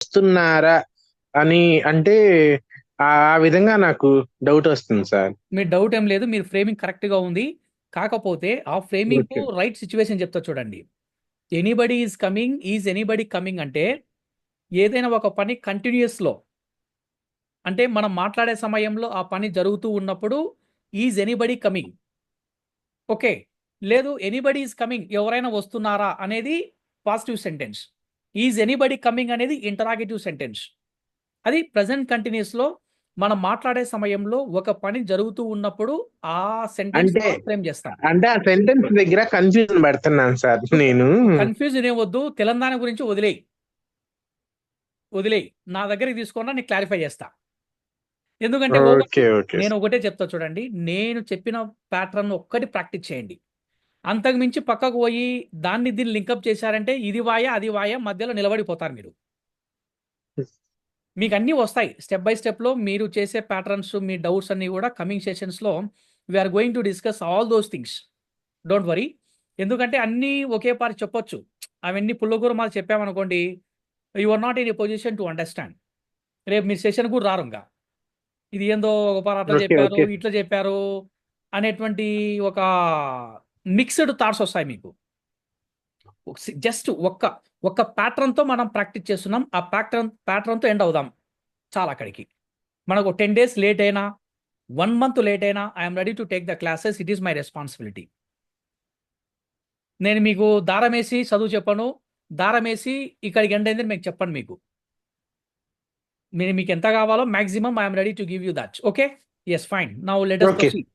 వస్తున్నారా అని అంటే ఆ విధంగా నాకు డౌట్ వస్తుంది సార్. మీ డౌట్ ఏం లేదు, మీరు ఫ్రేమింగ్ కరెక్ట్గా ఉంది. కాకపోతే ఆ ఫ్రేమింగ్ ఓకే. రైట్ సిచ్యువేషన్ చెప్తా చూడండి. Anybody is coming, is anybody coming అంటే ఏదైనా ఒక పని కంటిన్యూస్లో, అంటే మనం మాట్లాడే సమయంలో ఆ పని జరుగుతూ ఉన్నప్పుడు ఈజ్ ఎనీబడి కమింగ్. ఓకే. లేదు ఎనీబడి ఈజ్ కమింగ్, ఎవరైనా వస్తున్నారా అనేది positive sentence. Is anybody coming అనేది ఇంటరాగేటివ్ సెంటెన్స్. అది ప్రజెంట్ కంటిన్యూస్లో మనం మాట్లాడే సమయంలో ఒక పని జరుగుతూ ఉన్నప్పుడు ఆ సెంటెన్స్ అంటే మనం ఫ్రేమ్ చేస్తాం. అంటే ఆ సెంటెన్స్ దగ్గర కన్ఫ్యూజన్ పడుతున్నాను సార్ నేను. కన్ఫ్యూజన్ ఏమొద్దు, తెలంగాణ గురించి వదిలేయి. వదిలేయి, నా దగ్గరికి తీసుకున్నా నీకు క్లారిఫై చేస్తా. ఎందుకంటే ఓకే, ఓకే నేను సార్. ఒకటే చెప్తా చూడండి, నేను చెప్పిన ప్యాటర్న్ ఒక్కటి ప్రాక్టీస్ చేయండి. అంతకు మించి పక్కకు పోయి దాన్ని దీన్ని లింకప్ చేశారంటే ఇది వాయ అది వాయ మధ్యలో నిలబడిపోతారు మీరు. మీకు అన్నీ వస్తాయి స్టెప్ బై స్టెప్లో. మీరు చేసే ప్యాటర్న్స్, మీ డౌట్స్ అన్నీ కూడా కమింగ్ సెషన్స్లో we're going to discuss all those things. Don't worry. ఎందుకంటే అన్నీ ఒకే పారి చెప్పొచ్చు. అవన్నీ పుల్లగూర మాది చెప్పామనుకోండి, you are not in a position to understand. రేపు మీ సెషన్ కూడా రారు ఇంకా. ఇది ఏందో ఒక పార అట్లా ఓకే, చెప్పారు, ఓకే. ఇట్లా చెప్పారు అనేటువంటి ఒక మిక్స్డ్ థాట్స్ వస్తాయి మీకు. జస్ట్ ఒక్క ఒక్క ప్యాటర్న్తో మనం ప్రాక్టీస్ చేస్తున్నాం. ఆ ప్యాటర్న్తో ఎండ్ అవుదాం చాలా అక్కడికి. మనకు 10 days లేట్ అయినా, 1 month లేట్ అయినా, I'm ready to take the classes. It is my responsibility. నేను మీకు దారమేసి చదువు చెప్పను. దారమేసి ఇక్కడికి ఎండ్ అయిందని మీకు చెప్పండి. మీకు ఎంత కావాలో maximum I'm ready to give you that. Okay. Yes, fine. Now let us okay. proceed.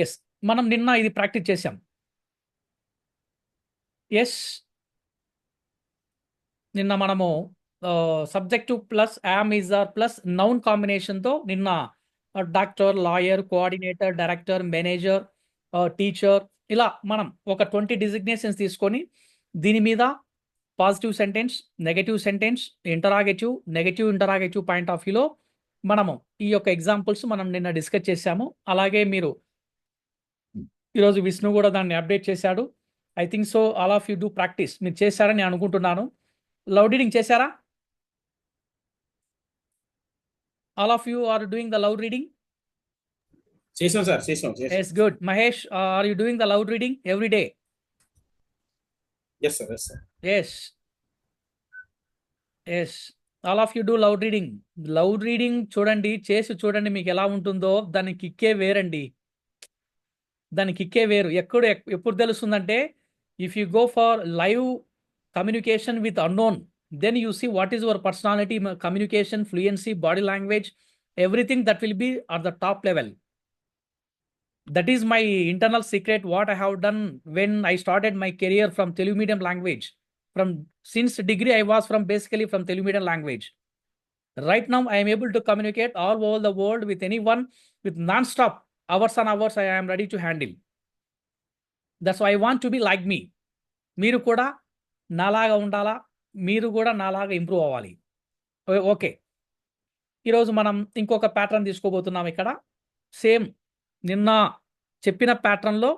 Yes, మనం నిన్న ఇది ప్రాక్టీస్ చేశాం. ఎస్, నిన్న మనము subject plus am is are plus noun కాంబినేషన్తో నిన్న doctor, lawyer, coordinator, director, manager, teacher, ఇలా మనం ఒక 20 డిజిగ్నేషన్స్ తీసుకొని దీని మీద positive sentence, negative sentence, interrogative, negative interrogative point of వ్యూలో మనము ఈ యొక్క ఎగ్జాంపుల్స్ మనం నిన్న డిస్కస్ చేశాము. అలాగే మీరు ఈరోజు విష్ణు కూడా దాన్ని అప్డేట్ చేశాడు. I think so all of you do practice. మీరు చేశారని నేను అనుకుంటున్నాను. లవ్ రీడింగ్ చేశారా? All of you are doing the love reading? చేసాం సార్, చేసాం. Yes, good. Mahesh, are you doing the love reading every day? Yes sir, yes sir. Yes, yes, all of you do love reading. Love reading చూడండి, చేసి చూడండి మీకు ఎలా ఉంటుందో. దాని కిక్కే వేరండి. దాని కిక్కే వేరు. ఎప్పుడు తెలుస్తుందంటే, if you go for live communication with unknown, then you see what is your personality, communication, fluency, body language, everything that will be at the top level. That is my internal secret, what I have done when I started my career from Telugu medium language. From since degree I was from basically from Telugu medium language. Right now I am able to communicate all over the world with anyone with non-stop hours and hours. I am ready to handle. That's why I want to be like me. మీరు కూడా నాలాగా ఉండాలా, మీరు కూడా నాలాగా improve అవ్వాలి. Okay. ఈరోజు మనం ఇంకొక ప్యాటర్న్ తీసుకోబోతున్నాం. ఇక్కడ సేమ్ నిన్న చెప్పిన ప్యాటర్న్లో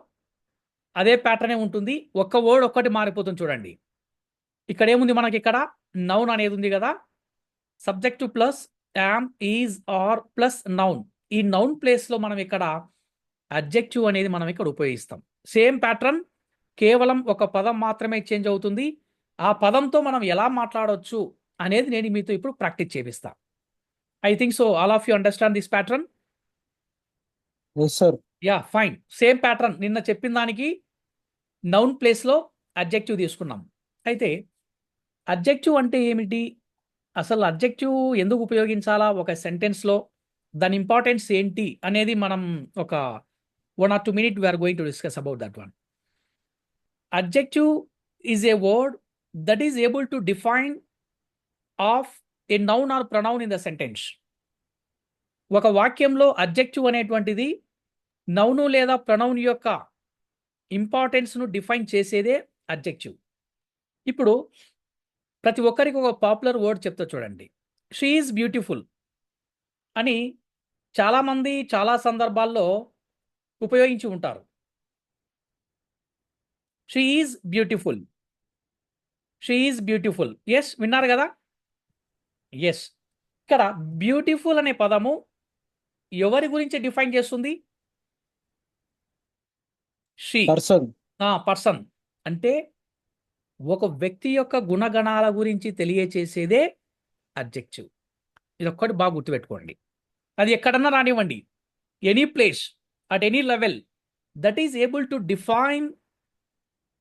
అదే ప్యాటర్నే ఉంటుంది. ఒక్క వర్డ్ ఒక్కటి మారిపోతుంది చూడండి. ఇక్కడ ఏముంది మనకి? ఇక్కడ నౌన్ అనేది ఉంది కదా. Subject plus am, is, are plus noun. ఈ నౌన్ ప్లేస్లో మనం ఇక్కడ అడ్జెక్టివ్ అనేది మనం ఇక్కడ ఉపయోగిస్తాం. సేమ్ ప్యాటర్న్, కేవలం ఒక పదం మాత్రమే చేంజ్ అవుతుంది. ఆ పదంతో మనం ఎలా మాట్లాడవచ్చు అనేది నేను మీతో ఇప్పుడు ప్రాక్టీస్ చేపిస్తా. I think so all of you understand this pattern. Yes sir. Yeah, fine. Same pattern, నిన్న చెప్పిన దానికి నౌన్ ప్లేస్లో అడ్జెక్టివ్ తీసుకున్నాం. అయితే అడ్జెక్టివ్ అంటే ఏమిటి, అసలు అడ్జెక్టివ్ ఎందుకు ఉపయోగించాలా ఒక సెంటెన్స్లో, దాని ఇంపార్టెన్స్ ఏంటి అనేది మనం ఒక 1 or 2 minutes we are going to discuss about that one. Adjective is a word that is able to define of a noun or pronoun in the sentence. ఒక వాక్యంలో అడ్జెక్టివ్ అనేటువంటిది నౌను లేదా ప్రొనౌన్ యొక్క ఇంపార్టెన్స్ను define చేసేదే adjective. ఇప్పుడు ప్రతి ఒక్కరికి ఒక పాపులర్ వర్డ్ చెప్తా చూడండి. She is beautiful. అని చాలామంది చాలా సందర్భాల్లో ఉపయోగించి ఉంటారు. She is beautiful, she is beautiful. Yes, విన్నారు కదా? ఎస్. ఇక్కడ బ్యూటిఫుల్ అనే పదము ఎవరి గురించి డిఫైన్ చేస్తుంది? She, person. పర్సన్. అంటే ఒక వ్యక్తి యొక్క గుణగణాల గురించి తెలియచేసేదే అడ్జెక్టివ్. ఇది ఒక్కటి బాగా గుర్తుపెట్టుకోండి. అది ఎక్కడన్నా రానివ్వండి, any place, at any level, that is able to define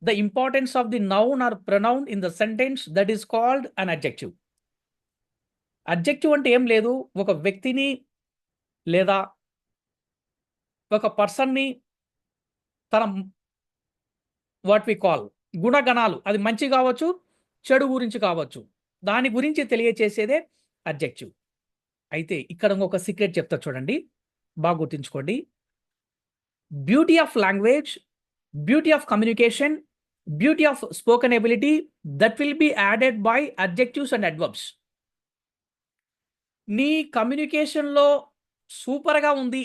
the importance of the noun are pronoun in the sentence, that is called an adjective. Adjective అంటే ఏం లేదు, ఒక వ్యక్తిని లేదా ఒక పర్సన్ని తన వాట్ వి కాల్ గుణగణాలు, అది మంచి కావచ్చు, చెడు గురించి కావచ్చు, దాని గురించి తెలియచేసేదే అడ్జెక్టివ్. అయితే ఇక్కడ ఇంకొక సీక్రెట్ చెప్తా చూడండి, బాగా గుర్తుంచుకోండి. Beauty of language, beauty of communication, beauty of spoken ability, that will be added by adjectives and adverbs. నీ కమ్యూనికేషన్లో సూపర్గా ఉంది,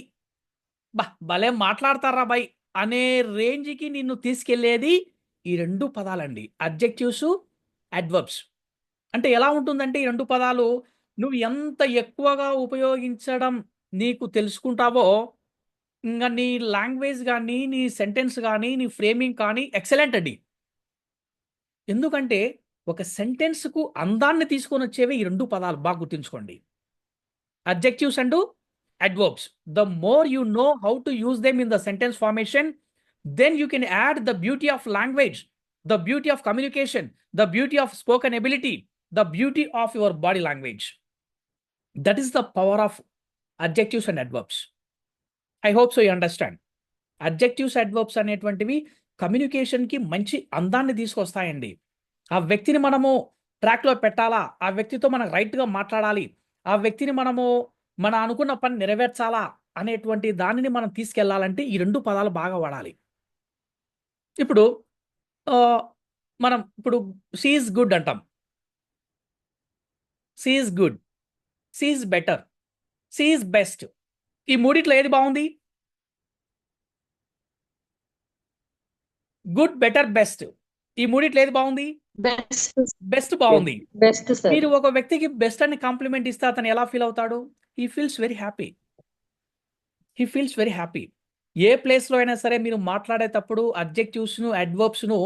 భలే మాట్లాడతారా బై అనే రేంజ్కి నిన్ను తీసుకెళ్లేది ఈ రెండు పదాలండి, అడ్జెక్టివ్స్, అడ్వర్బ్స్. అంటే ఎలా ఉంటుందంటే ఈ రెండు పదాలు నువ్వు ఎంత ఎక్కువగా ఉపయోగించడం నీకు తెలుసుకుంటావో, ఇంకా నీ లాంగ్వేజ్ కానీ, నీ సెంటెన్స్ కానీ, నీ ఫ్రేమింగ్ కానీ ఎక్సలెంట్ అండి. ఎందుకంటే ఒక సెంటెన్స్కు అందాన్ని తీసుకొని వచ్చేవి ఈ రెండు పదాలు, బాగా గుర్తుంచుకోండి. Adjectives and adverbs. The more you know how to use them in the sentence formation, then you can add the beauty of language, the beauty of communication, the beauty of spoken ability, the beauty of your body language. That is the power of adjectives and adverbs. I hope so you understand. Adjectives, adverbs అనేటువంటివి కమ్యూనికేషన్కి మంచి అందాన్ని తీసుకొస్తాయండి. ఆ వ్యక్తిని మనము ట్రాక్లో పెట్టాలా, ఆ వ్యక్తితో మనం రైట్గా మాట్లాడాలి, ఆ వ్యక్తిని మనము మన అనుకున్న పని నెరవేర్చాలా అనేటువంటి దానిని మనం తీసుకెళ్లాలంటే ఈ రెండు పదాలు బాగా వాడాలి. ఇప్పుడు మనం ఇప్పుడు షీ ఈజ్ గుడ్ అంటాం, she is good, she is better, she is best. ఈ మూడిట్లో ఏది బాగుంది? గుడ్, బెటర్, బెస్ట్, ఈ మూడిట్లో ఏది బాగుంది? బెస్ట్ బాగుంది. Best sir. మీరు ఒక వ్యక్తికి బెస్ట్ అని కాంప్లిమెంట్ ఇస్తే అతను ఎలా ఫీల్ అవుతాడు? He feels very happy, he feels very happy. ఏ ప్లేస్లో అయినా సరే మీరు మాట్లాడేటప్పుడు అడ్జెక్టివ్స్ను, అడ్వర్బ్స్ను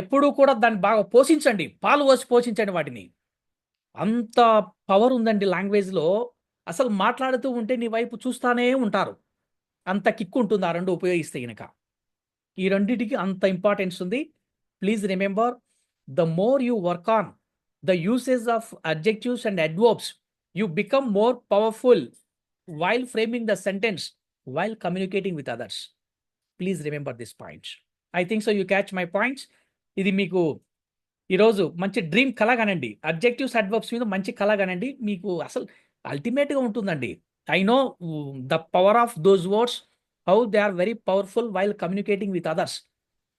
ఎప్పుడూ కూడా దాన్ని బాగా పోషించండి, పాలు పోసి పోషించండి వాటిని. అంత పవర్ ఉందండి లాంగ్వేజ్లో. అసలు మాట్లాడుతూ ఉంటే నీ వైపు చూస్తానే ఉంటారు, అంత కిక్ ఉంటుంది ఆ రెండు ఉపయోగిస్తే కనుక. ఈ రెండింటికి అంత ఇంపార్టెన్స్ ఉంది. Please remember, the more you work on the usage of adjectives and adverbs, you become more powerful while framing the sentence, while communicating with others. Please remember this point. I think so you catch my points. ఇది మీకు ఈరోజు మంచి dream కలగానండి, adjectives, adverbs మీద మంచి కలగానండి, మీకు అసలు అల్టిమేట్గా ఉంటుందండి. I know the power of those words, how they are very powerful while communicating with others.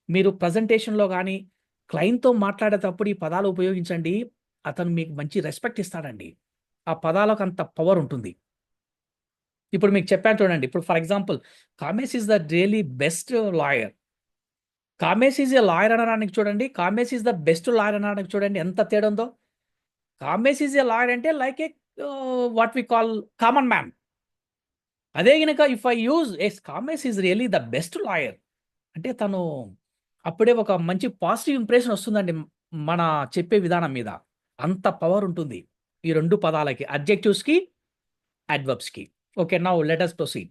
మీరు ప్రజెంటేషన్లో కానీ క్లయింట్తో మాట్లాడేటప్పుడు ఈ పదాలు ఉపయోగించండి, అతను మీకు మంచి రెస్పెక్ట్ ఇస్తాడండి. ఆ పదాలకు అంత పవర్ ఉంటుంది. ఇప్పుడు మీకు చెప్పాను చూడండి, ఇప్పుడు for example Kamesh is the really best lawyer. Kamesh is a lawyer అనడానికి చూడండి, Kamesh is the best lawyer అనడానికి చూడండి ఎంత తేడా ఉందో. కామేస్ ఈజ్ ఏ లాయర్ అంటే like a what we call common man. అదే కనుక if I use as Kamesh is really the best lawyer అంటే తను అప్పుడే ఒక మంచి పాజిటివ్ ఇంప్రెషన్ వస్తుందండి మన చెప్పే విధానం మీద. అంత పవర్ ఉంటుంది ఈ రెండు పదాలకి, అడ్జెక్టివ్స్కి, అడ్వర్బ్స్కి. Okay, now let us proceed.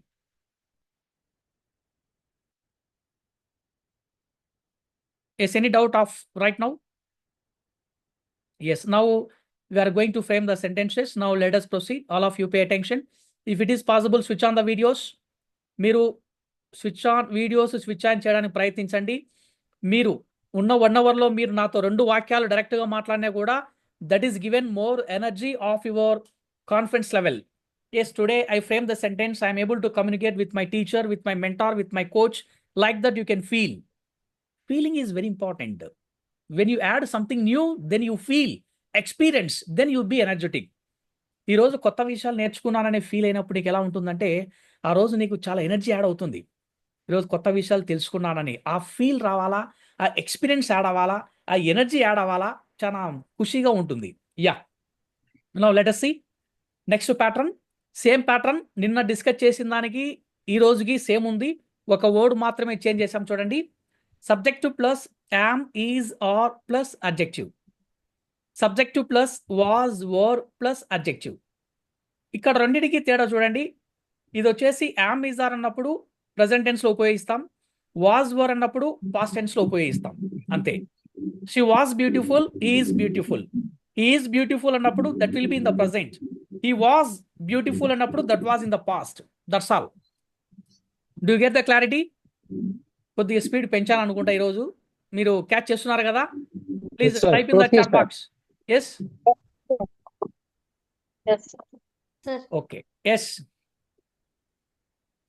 Yes, any doubt of right now? Yes, now we are going to frame the sentences. Now let us proceed. All of you pay attention. If it is possible, switch on the videos. మీరు switch on videos switch on చేయడానికి ప్రయత్నించండి. మీరు ఉన్న 1 అవర్లో మీరు నాతో 2 వాక్యాలు డైరెక్ట్గా మాట్లాడినా కూడా that is given more energy of your confidence level. Yes, today I frame the sentence, I'm able to communicate with my teacher, with my mentor, with my coach, like that you can feel. Feeling is very important. When you add something new, then you feel, experience, then you'll be energetic. ఈ రోజు కొత్త విషయాలు నేర్చుకున్నాననే feel అయినప్పుడు నీకు ఎలా ఉంటుందంటే ఆ రోజు నీకు చాలా ఎనర్జీ యాడ్ అవుతుంది. ఈరోజు కొత్త విషయాలు తెలుసుకున్నానని ఆ ఫీల్ రావాలా, ఆ ఎక్స్పీరియన్స్ యాడ్ అవ్వాలా, ఆ ఎనర్జీ యాడ్ అవ్వాలా, చాలా ఖుషిగా ఉంటుంది. Yeah, now let us see next pattern. Same pattern నిన్న డిస్కస్ చేసిన దానికి ఈ రోజుకి సేమ్ ఉంది. ఒక వర్డ్ మాత్రమే చేంజ్ చేసాం చూడండి. Subjective plus am, is, are plus adjective. Subjective plus was, were plus adjective. ఇక్కడ రెండింటికి తేడా చూడండి. ఇది వచ్చేసి యామ్, ఈజ్, ఆర్ అన్నప్పుడు ప్రజెంట్ టెన్స్ లో ఉపయోగిస్తాం. వాజ్, వర్ అన్నప్పుడు పాస్ట్ టెన్స్ లో ఉపయోగిస్తాం. అంతే. She was beautiful, is beautiful. Is beautiful అన్నప్పుడు that will be in the present. He was beautiful అన్నప్పుడు that was in the past. That's all. Do get the clarity? కొద్దిగా speed పెంచాలనుకుంటా ఈరోజు. మీరు క్యాచ్ చేస్తున్నారు కదా? Please Yes, sir. Type in the Okay, chat sir. Box. Yes, Yes, sir. Okay, yes,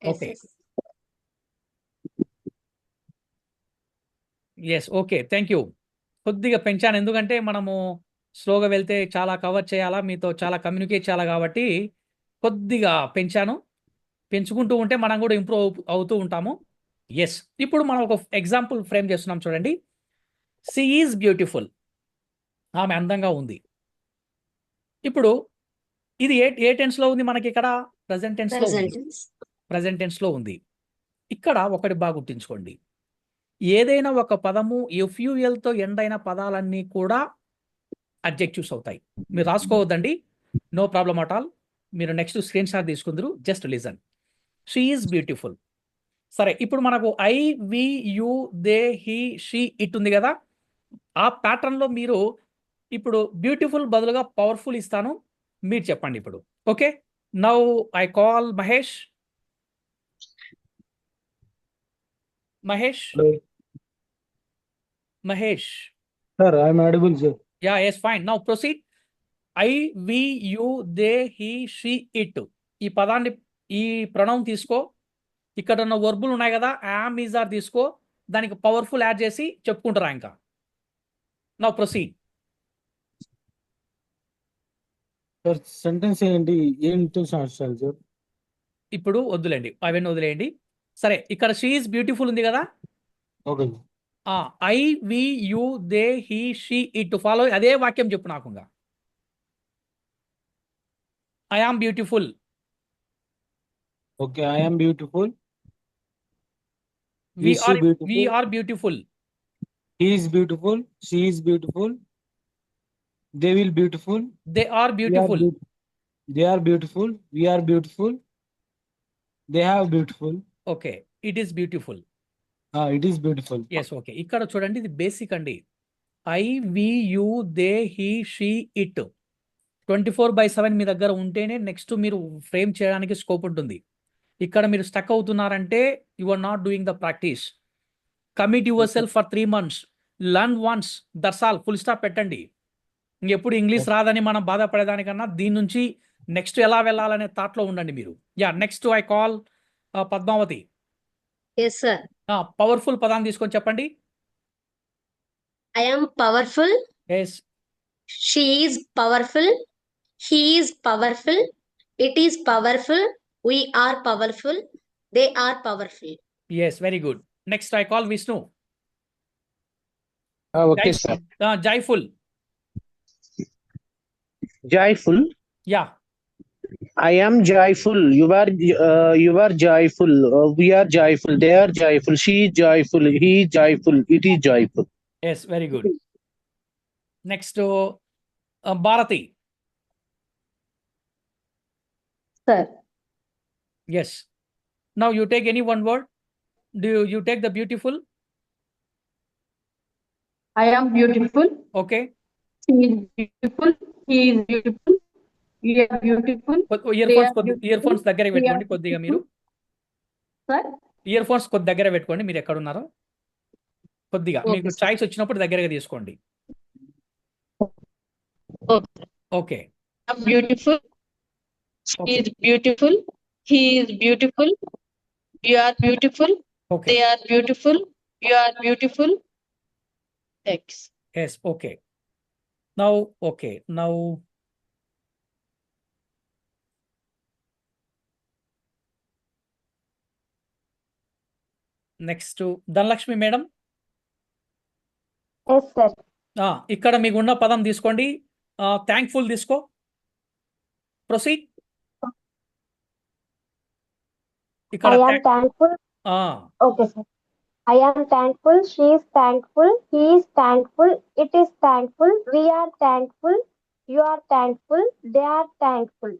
Yes, okay. yes. Yes, okay, thank you. కొద్దిగా పెంచాను ఎందుకంటే మనము స్లోగా వెళ్తే చాలా కవర్ చేయాలా, మీతో చాలా కమ్యూనికేట్ చేయాలా కాబట్టి కొద్దిగా పెంచాను. పెంచుకుంటూ ఉంటే మనం కూడా ఇంప్రూవ్ అవుతూ ఉంటాము. ఎస్, ఇప్పుడు మనం ఒక ఎగ్జాంపుల్ ఫ్రేమ్ చేస్తున్నాం చూడండి. She is beautiful. ఆమె అందంగా ఉంది. ఇప్పుడు ఇది ఏ టెన్స్లో ఉంది మనకి? ఇక్కడ ప్రజెంట్ టెన్స్లో ఉంది. Present tense. ప్రజెంట్ టెన్స్లో ఉంది. ఇక్కడ ఒకటి బాగా గుర్తుంచుకోండి. ఏదైనా ఒక పదము ఎఫ్యూఎల్తో ఎండ్ అయిన పదాలన్నీ కూడా అడ్జెక్టివ్స్ అవుతాయి. మీరు రాసుకోవద్దండి, నో ప్రాబ్లమ్ అట్ ఆల్. మీరు నెక్స్ట్ స్క్రీన్ షాట్ తీసుకుందరు, just listen. She is beautiful. సరే, ఇప్పుడు మనకు I, we, you, they, he, she, it ఉంది కదా. ఆ ప్యాటర్న్లో మీరు ఇప్పుడు బ్యూటిఫుల్ బదులుగా పవర్ఫుల్ ఇస్తాను, మీరు చెప్పండి ఇప్పుడు. Okay, now I call Mahesh. Mahesh, Hello. Mahesh. Sir, I am audible, sir. Yeah, yes, fine. Now proceed. I, we, you, they, he, she, it. ఈ పదాన్ని, ఈ ప్రణవం తీసుకో. ఇక్కడ ఉన్న వర్బులు ఉన్నాయి కదా, యామ్, ఈజ్, ఆర్ తీసుకో. దానికి పవర్ఫుల్ యాడ్ చేసి చెప్పుకుంటారా ఇంకా. Now proceed. Sir, sentence ఏంటి? ఏంటో స్టార్ట్ చేయాలి, సార్. ఇప్పుడు వద్దులేండి, అవన్నీ వదిలేయండి. సరే, ఇక్కడ షీ ఈజ్ బ్యూటిఫుల్ ఉంది కదా. Okay. I, we, you, they, he, she, it follow అదే వాక్యం చెప్పు నాకు. I am beautiful. Okay, I am beautiful. We Is she beautiful? Are beautiful. He is beautiful. She is beautiful. They will beautiful. They are We are beautiful. beautiful. They are beautiful. We are beautiful. They have beautiful. Okay, it is beautiful. It is beautiful. Yes, okay. ఇక్కడ చూడండి, ఇది basic అండి. I, we, you, they, he, she, it 24/7 మీ దగ్గర ఉంటేనే next మీరు frame చేయడానికి scope ఉంటుంది. ఇక్కడ మీరు స్టక్ అవుతున్నారంటే you are not doing the practice. Commit yourself for 3 months. Learn once, that's all. Full stop పెట్టండి. ఇంకెప్పుడు ఇంగ్లీష్ రాదని మనం బాధపడేదానికన్నా దీని నుంచి నెక్స్ట్ ఎలా వెళ్ళాలనే థాట్లో ఉండండి మీరు. Yeah, next I call Padmavathi. Yes, sir. Powerful పదాన్ని తీసుకొని చెప్పండి. I am powerful. Yes, She is powerful. He is powerful. It is powerful. We are powerful. They are powerful. Yes, very good. Next I call Vishnu. Okay, sir. Joyful. Joyful. Yeah, I am joyful. You are joyful. We are joyful. They are joyful. She is joyful. He is joyful. It is joyful. Yes, very good. Next Bharathi. Sir. Yes, now you take any one word. Do you take the beautiful? I am beautiful. Okay, She is beautiful. He is beautiful. We are beautiful. Ear They phones are beautiful. Earphones దగ్గర We are పెట్టుకోండి కొద్దిగా మీరు. Sir. Ear phones కొద్ది దగ్గర పెట్టుకోండి మీరు ఎక్కడున్నారో. కొద్దిగా Okay, మీకు sir. చాయిస్ వచ్చినప్పుడు దగ్గరగా తీసుకోండి. Okay. Okay, I am beautiful. She Okay. is beautiful. He is beautiful. You are beautiful. Okay, They are beautiful. You are beautiful. Thanks. Yes, okay. Now okay, now next Dhanalakshmi madam. Yes, sir. ఇక్కడ మీకు ఉన్న పదం తీసుకోండి. Thankful తీసుకో. Proceed. ఇక్కడ I am thankful. Okay, sir. I am thankful. She is thankful. He is thankful. It is thankful. We are thankful. You are thankful. They are thankful.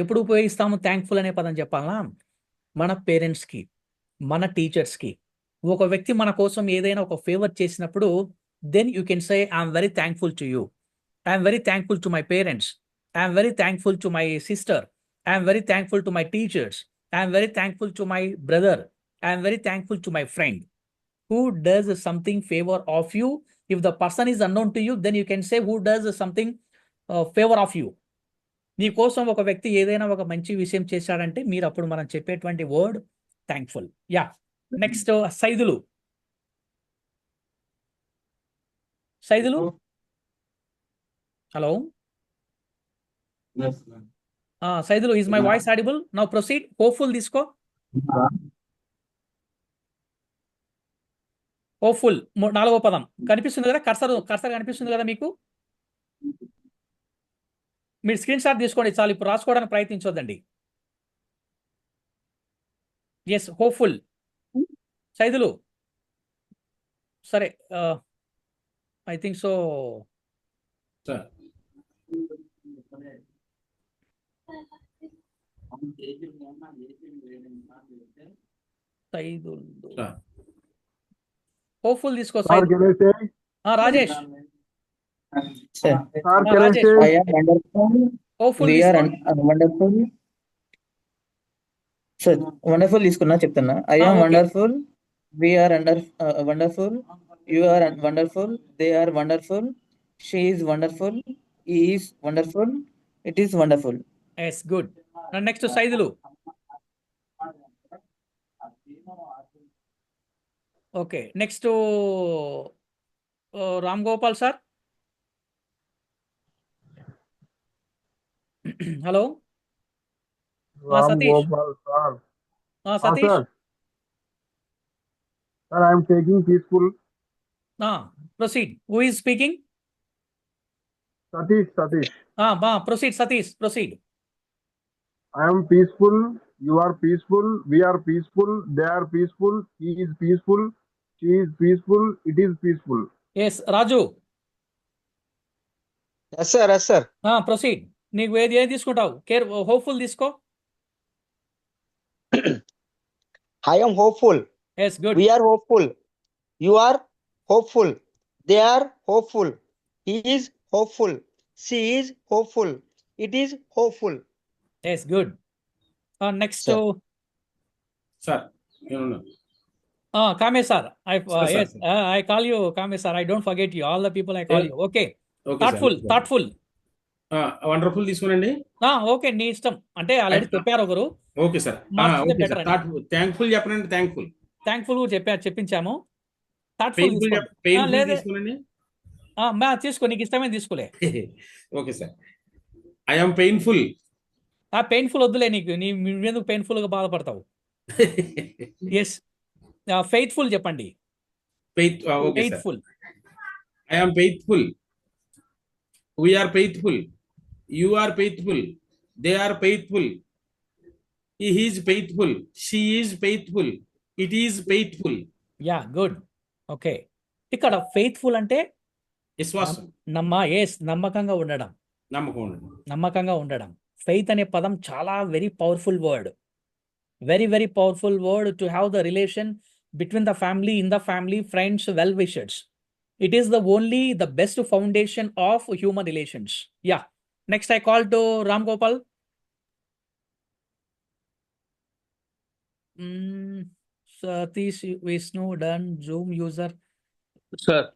ఎప్పుడు ఉపయోగిస్తాము thankful అనే పదం చెప్పాలా? మన పేరెంట్స్కి, మన టీచర్స్కి. ఒక వ్యక్తి మన కోసం ఏదైనా ఒక ఫేవర్ చేసినప్పుడు then you can say I'm very thankful to you, I'm very thankful to my parents, I'm very thankful to my sister, I'm very thankful to my teachers, I'm very thankful to my brother, I'm very thankful to my friend who does something favor of you. If the person is unknown to you, then you can say who does something favor of you. నీ కోసం ఒక వ్యక్తి ఏదైనా ఒక మంచి విషయం చేశాడంటే మీరు అప్పుడు మనం చెప్పేటువంటి word thankful. Yeah, next Saidulu. Saidulu, hello. Saidulu, is my voice audible? Now proceed. Hopeful తీసుకో. హోప్ఫుల్ 4వ పదం కనిపిస్తుంది కదా, కర్సర్ కనిపిస్తుంది కదా మీకు. మీరు స్క్రీన్ షాట్ తీసుకోండి చాలు, ఇప్పుడు రాసుకోవడానికి ప్రయత్నించొద్దండి. Yes, hopeful. సైదులు, సరే, I think so. Saidulu, hopeful తీసుకో. Rajesh. Rajesh, I am wonderful. Hopeful We are తీసుకో. wonderful. Sir, wonderful తీసుకున్నా చెప్తున్నా. I am okay. wonderful. We are wonderful. You are wonderful. They are wonderful. She is wonderful. He is wonderful. It is wonderful. Yes, good. Next Saidulu. Okay, next Ram Gopal sir. Hello. Satish. Satish. Sir, I am taking peaceful. Proceed. Who is speaking? Satish. Proceed Satish, proceed. I am peaceful. You are peaceful. We are peaceful. They are peaceful. He is peaceful. She is peaceful. It is peaceful. Yes, Raju. Yes, sir. Yes, sir. Proceed. నీకు ఏది తీసుకుంటావు? Hopeful తీసుకో. I am hopeful. Yes, good. We are hopeful. You are hopeful. They are hopeful. He is hopeful. She is hopeful. It is hopeful. Yes, good. Next sir ఏమన్నా కామే sir. Sir. I call you Kame sir. I don't forget you. All the people I call Yeah. you. Okay. Okay Thoughtful. Wonderful తీసుకోనండి. Okay, నీ ఇష్టం. అంటే already చెప్పారు ఒకరు. Okay sir. మార్చితే okay better sir. అండి. థ్యాంక్ఫుల్ చెప్పనండి. థ్యాంక్ఫుల్ చెప్పించాము. థాట్ఫుల్ పెయిన్ఫుల్ లేదు. తీసుకోనండి. తీసుకో, నీకు ఇష్టమే తీసుకోలే. Okay sir. I am painful. Painful వద్దులే నీకు. నీ ఎందుకు పెయిన్ఫుల్ గా బాధపడతావు? ఎస్, ఫెయిత్ఫుల్ చెప్పండి. Okay sir. Faithful. I am faithful. We are faithful. You are faithful. They are faithful. He is faithful. She is faithful. It is faithful. Yeah, good. Okay, ఇక్కడ faithful అంటే విశ్వాసం, నమ్మకంగా ఉండడం. నమ్మకం ఉండడం. ఫెయిత్ అనే పదం చాలా very powerful word. Very very powerful word to have the relation between the family, in the family, friends, well wishers. It is the best foundation of human relations. Yeah. Next I call to Ram Gopal. Satish, Vishnu, done. Zoom user. Sir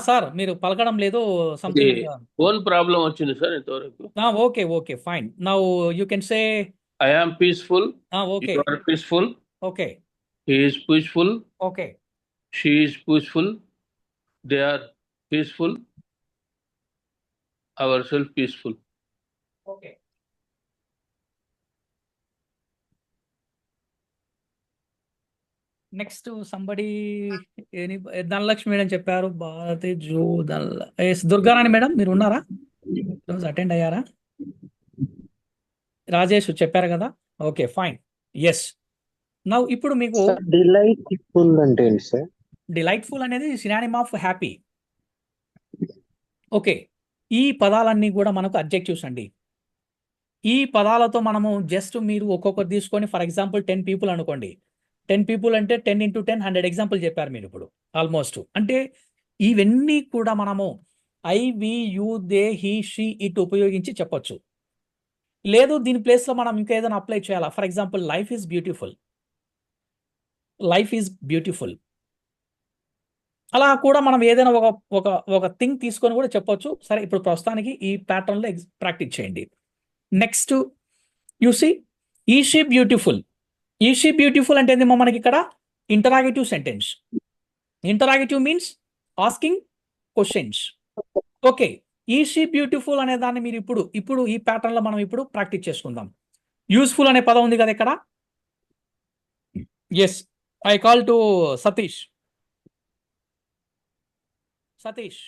sir మీరు పలకడం లేదు. Something phone problem వచ్చింది sir ఇంతవరకు. Okay, fine. Now you can say I am peaceful. Okay, you are peaceful. Okay, he is peaceful. Okay, she is peaceful. They are peaceful. Ourselves peaceful. okay. Next somebody Dhanalakshmi madam చెప్పారు. భారతి జో Durgarani madam మీరు ఉన్నారా? ఈరోజు attend అయ్యారా? రాజేష్ చెప్పారు కదా. Okay fine. Yes. Now ఇప్పుడు మీకు sir delightful అంటే ఏంటి సార్? డిలైట్ఫుల్ అనేది సినానిమ్ ఆఫ్ హ్యాపీ. ఓకే, ఈ పదాలన్నీ కూడా మనకు అడ్జెక్టివ్స్ అండి. ఈ పదాలతో మనము జస్ట్ మీరు ఒక్కొక్కరు తీసుకొని ఫర్ ఎగ్జాంపుల్ 10 పీపుల్ అనుకోండి. 10 పీపుల్ అంటే 10 × 10 100 ఎగ్జాంపుల్ చెప్పారు మీరు ఇప్పుడు ఆల్మోస్ట్. అంటే ఇవన్నీ కూడా మనము I, we, you, they, he, she, it ఉపయోగించి చెప్పొచ్చు. లేదు దీని ప్లేస్లో మనం ఇంకా ఏదైనా అప్లై చేయాలా? For example life is beautiful. Life is beautiful. అలా కూడా మనం ఏదైనా ఒక ఒక ఒక థింగ్ తీసుకొని కూడా చెప్పొచ్చు. సరే ఇప్పుడు ప్రస్తుతానికి ఈ ప్యాటర్న్లో ప్రాక్టీస్ చేయండి. నెక్స్ట్ యు సీ ఈ షీ బ్యూటిఫుల్. ఈ షీ బ్యూటిఫుల్ అంటే ఏంది మనకి ఇక్కడ interrogative sentence. Interrogative means asking questions. Okay, ఈ షీ బ్యూటిఫుల్ అనే దాన్ని మీరు ఇప్పుడు ఈ ప్యాటర్న్లో మనం ఇప్పుడు ప్రాక్టీస్ చేసుకుందాం. యూస్ఫుల్ అనే పదం ఉంది కదా ఇక్కడ. Yes, I call to Satish. Satish,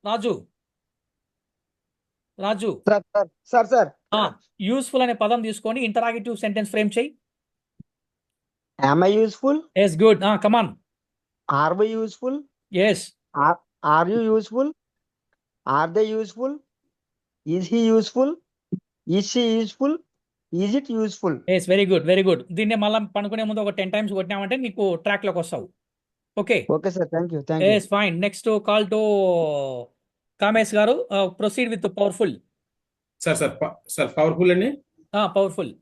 Raju sir useful అనే పదం తీసుకొని ఇంటరాగేటివ్ సెంటెన్స్ ఫ్రేమ్ చేయి. am I useful? Yes, good. Come on. Are we useful? Yes. Are you useful? Are they useful? Is he useful? Is she useful? Is it useful? Yes, very good, very good. దీన్ని మళ్ళీ పనుకునే ముందు ఒక 10 times కొట్టినామంటే నీకు ట్రాక్లోకి వస్తావు. Okay okay sir, thank you. Yes, fine. Next call to Kamesh గారు. Proceed with powerful. Sir powerful అండి. Powerful.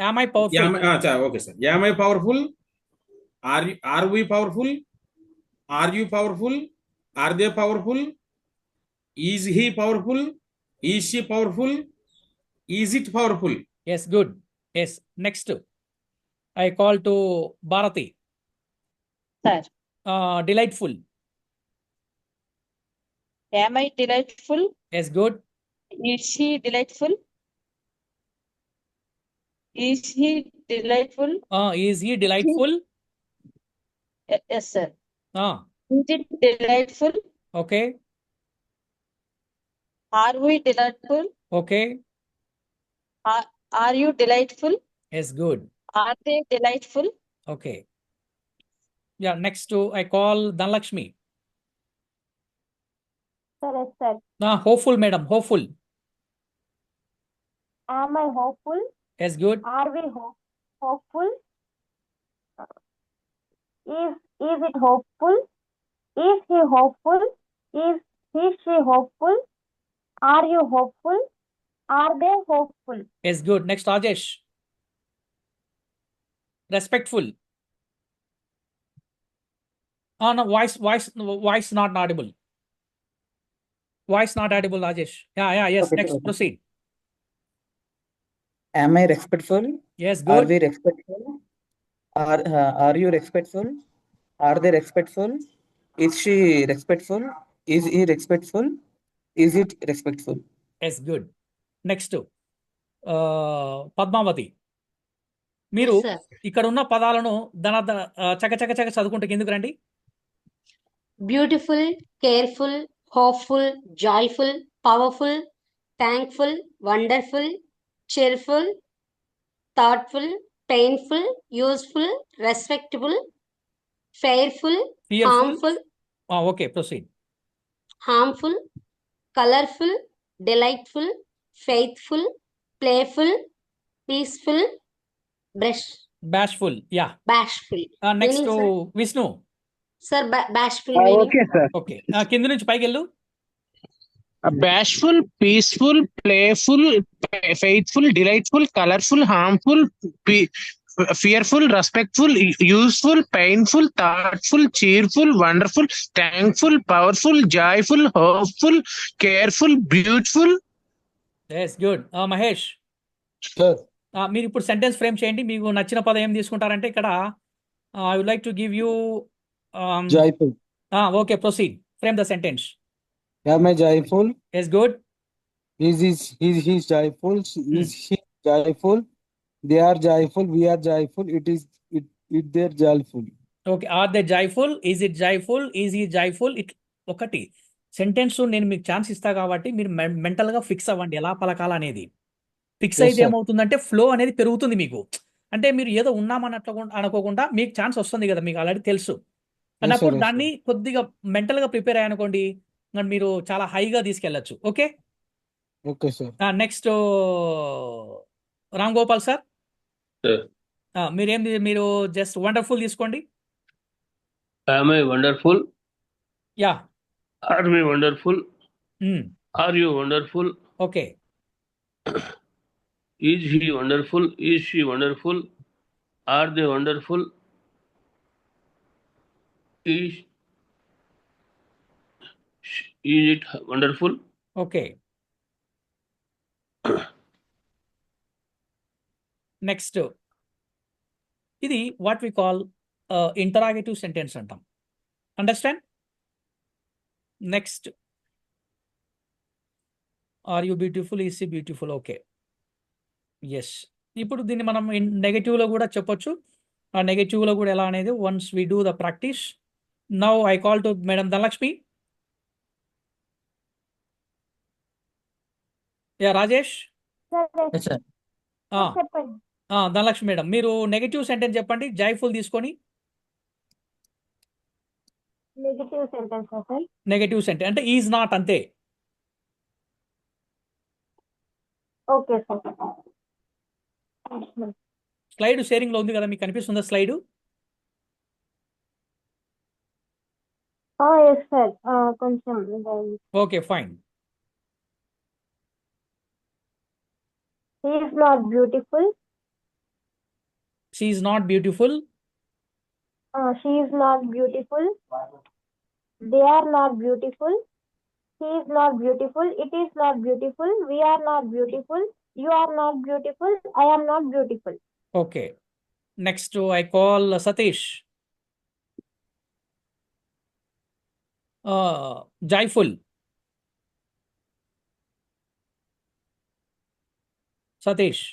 Am I powerful? Okay sir. Am I powerful? Are we powerful? Are you powerful? Are they powerful? Is he powerful? Is she powerful? Is it powerful? Yes, good. Yes. Next, I call to Bharati. Sir. Delightful. Am I delightful? Yes, good. Is she delightful? Is he delightful? Is he delightful? Yes, sir. Is it delightful? Okay. Are we delightful? Okay. Are you delightful? Yes, good. Are they delightful? Okay. Yeah, next I call Dhanlakshmi. Sir, yes, sir. Hopeful, madam. Hopeful. Am I hopeful? Yes, good. Are we hopeful? Is it hopeful? Is he hopeful? Is she hopeful? Are you hopeful? Are they hopeful? Yes, good. Next, Rajesh. Respectful. No, voice not audible. Voice not audible, Rajesh. Yeah, yes. Okay, Next, okay. proceed. Am I respectful? Yes, Are good. we respectful? Are you respectful? Are they respectful? Is she respectful? Is he respectful? Is it respectful? Yes, good. Next, Padmavathi. మీరు Yes, sir. ఇక్కడ ఉన్న పదాలను చక చదువుకుంటే కిందకు రండి. Beautiful, careful, hopeful, joyful, powerful, thankful, wonderful, cheerful, thoughtful, painful, useful, respectable, fearful, Fearful. harmful, Okay, proceed. harmful, colorful, delightful, faithful, playful, peaceful, Bashful. Yeah. bashful. Next, Meaning, sir? Vishnu. Sir, bashful meaning. Okay sir. Okay. కింద నుంచి పైకి వెళ్ళు. Bashful, peaceful, playful, faithful, delightful, colorful, harmful, fearful, respectful, useful, painful, thoughtful, cheerful, wonderful, thankful, powerful, joyful, hopeful, careful, beautiful. Yes, good. Mahesh. Sir. మీరు ఇప్పుడు sentence frame చేయండి. మీకు నచ్చిన పదం ఏం తీసుకుంటారంటే ఇక్కడ I would like to give you Joyful. Okay, proceed. Frame the sentence. Am I joyful? Yes, good. Is he joyful? Is she joyful? They are joyful. We are joyful. It they're joyful. Okay. Are they joyful, is it joyful, is he joyful. ఒకటి sentence నేను మీకు chance ఇస్తా కాబట్టి మీరు మెంటల్గా fix అవ్వండి ఎలా పలకాల అనేది. ఫిక్స్ Yes, అయితే sir. ఏమవుతుందంటే ఫ్లో అనేది పెరుగుతుంది మీకు. అంటే మీరు ఏదో ఉన్నామన్నట్లు అనుకోకుండా మీకు ఛాన్స్ వస్తుంది కదా, మీకు ఆల్రెడీ తెలుసు అన్నప్పుడు yes, దాన్ని కొద్దిగా మెంటల్గా ప్రిపేర్ అయ్యనుకోండి, మీరు చాలా హైగా తీసుకెళ్ళచ్చు. Okay. Okay, sir. Next Ram Gopal sir, Sir, మీరు జస్ట్ వండర్ఫుల్ తీసుకోండి. am I wonderful? Yeah. Are we wonderful? Are you wonderful? Okay. Is he wonderful? Is she wonderful? Are they wonderful? Is it wonderful? Okay. Next ఇది what we call interrogative sentence అంటాం. Understand? Next are you beautiful, is he beautiful. Okay, yes. ఇప్పుడు దీన్ని మనం నెగటివ్లో కూడా చెప్పొచ్చు. ఆ నెగటివ్లో కూడా ఎలా అనేది once we do the practice. Now I call to madam Dhanalakshmi. Yeah Rajesh. Yes, sir. చెప్పండి. ధనలక్ష్మి మేడం, మీరు నెగటివ్ సెంటెన్స్ చెప్పండి జాయ్ఫుల్ తీసుకొని. Negative sentence sir. Negative sentence అంటే ఈజ్ నాట్, అంతే. Okay sir. స్లైడ్ షేరింగ్ లో ఉంది కదా, మీకు కనిపిస్తుందా స్లైడ్? ఎస్ సార్, కొంచెం okay, fine. He is not beautiful. She is not beautiful. She is not beautiful. They are not beautiful. He is not beautiful. It is not beautiful. We are not beautiful. You are not beautiful. I am not beautiful. Okay. Next I call Satish. Joyful. Satish.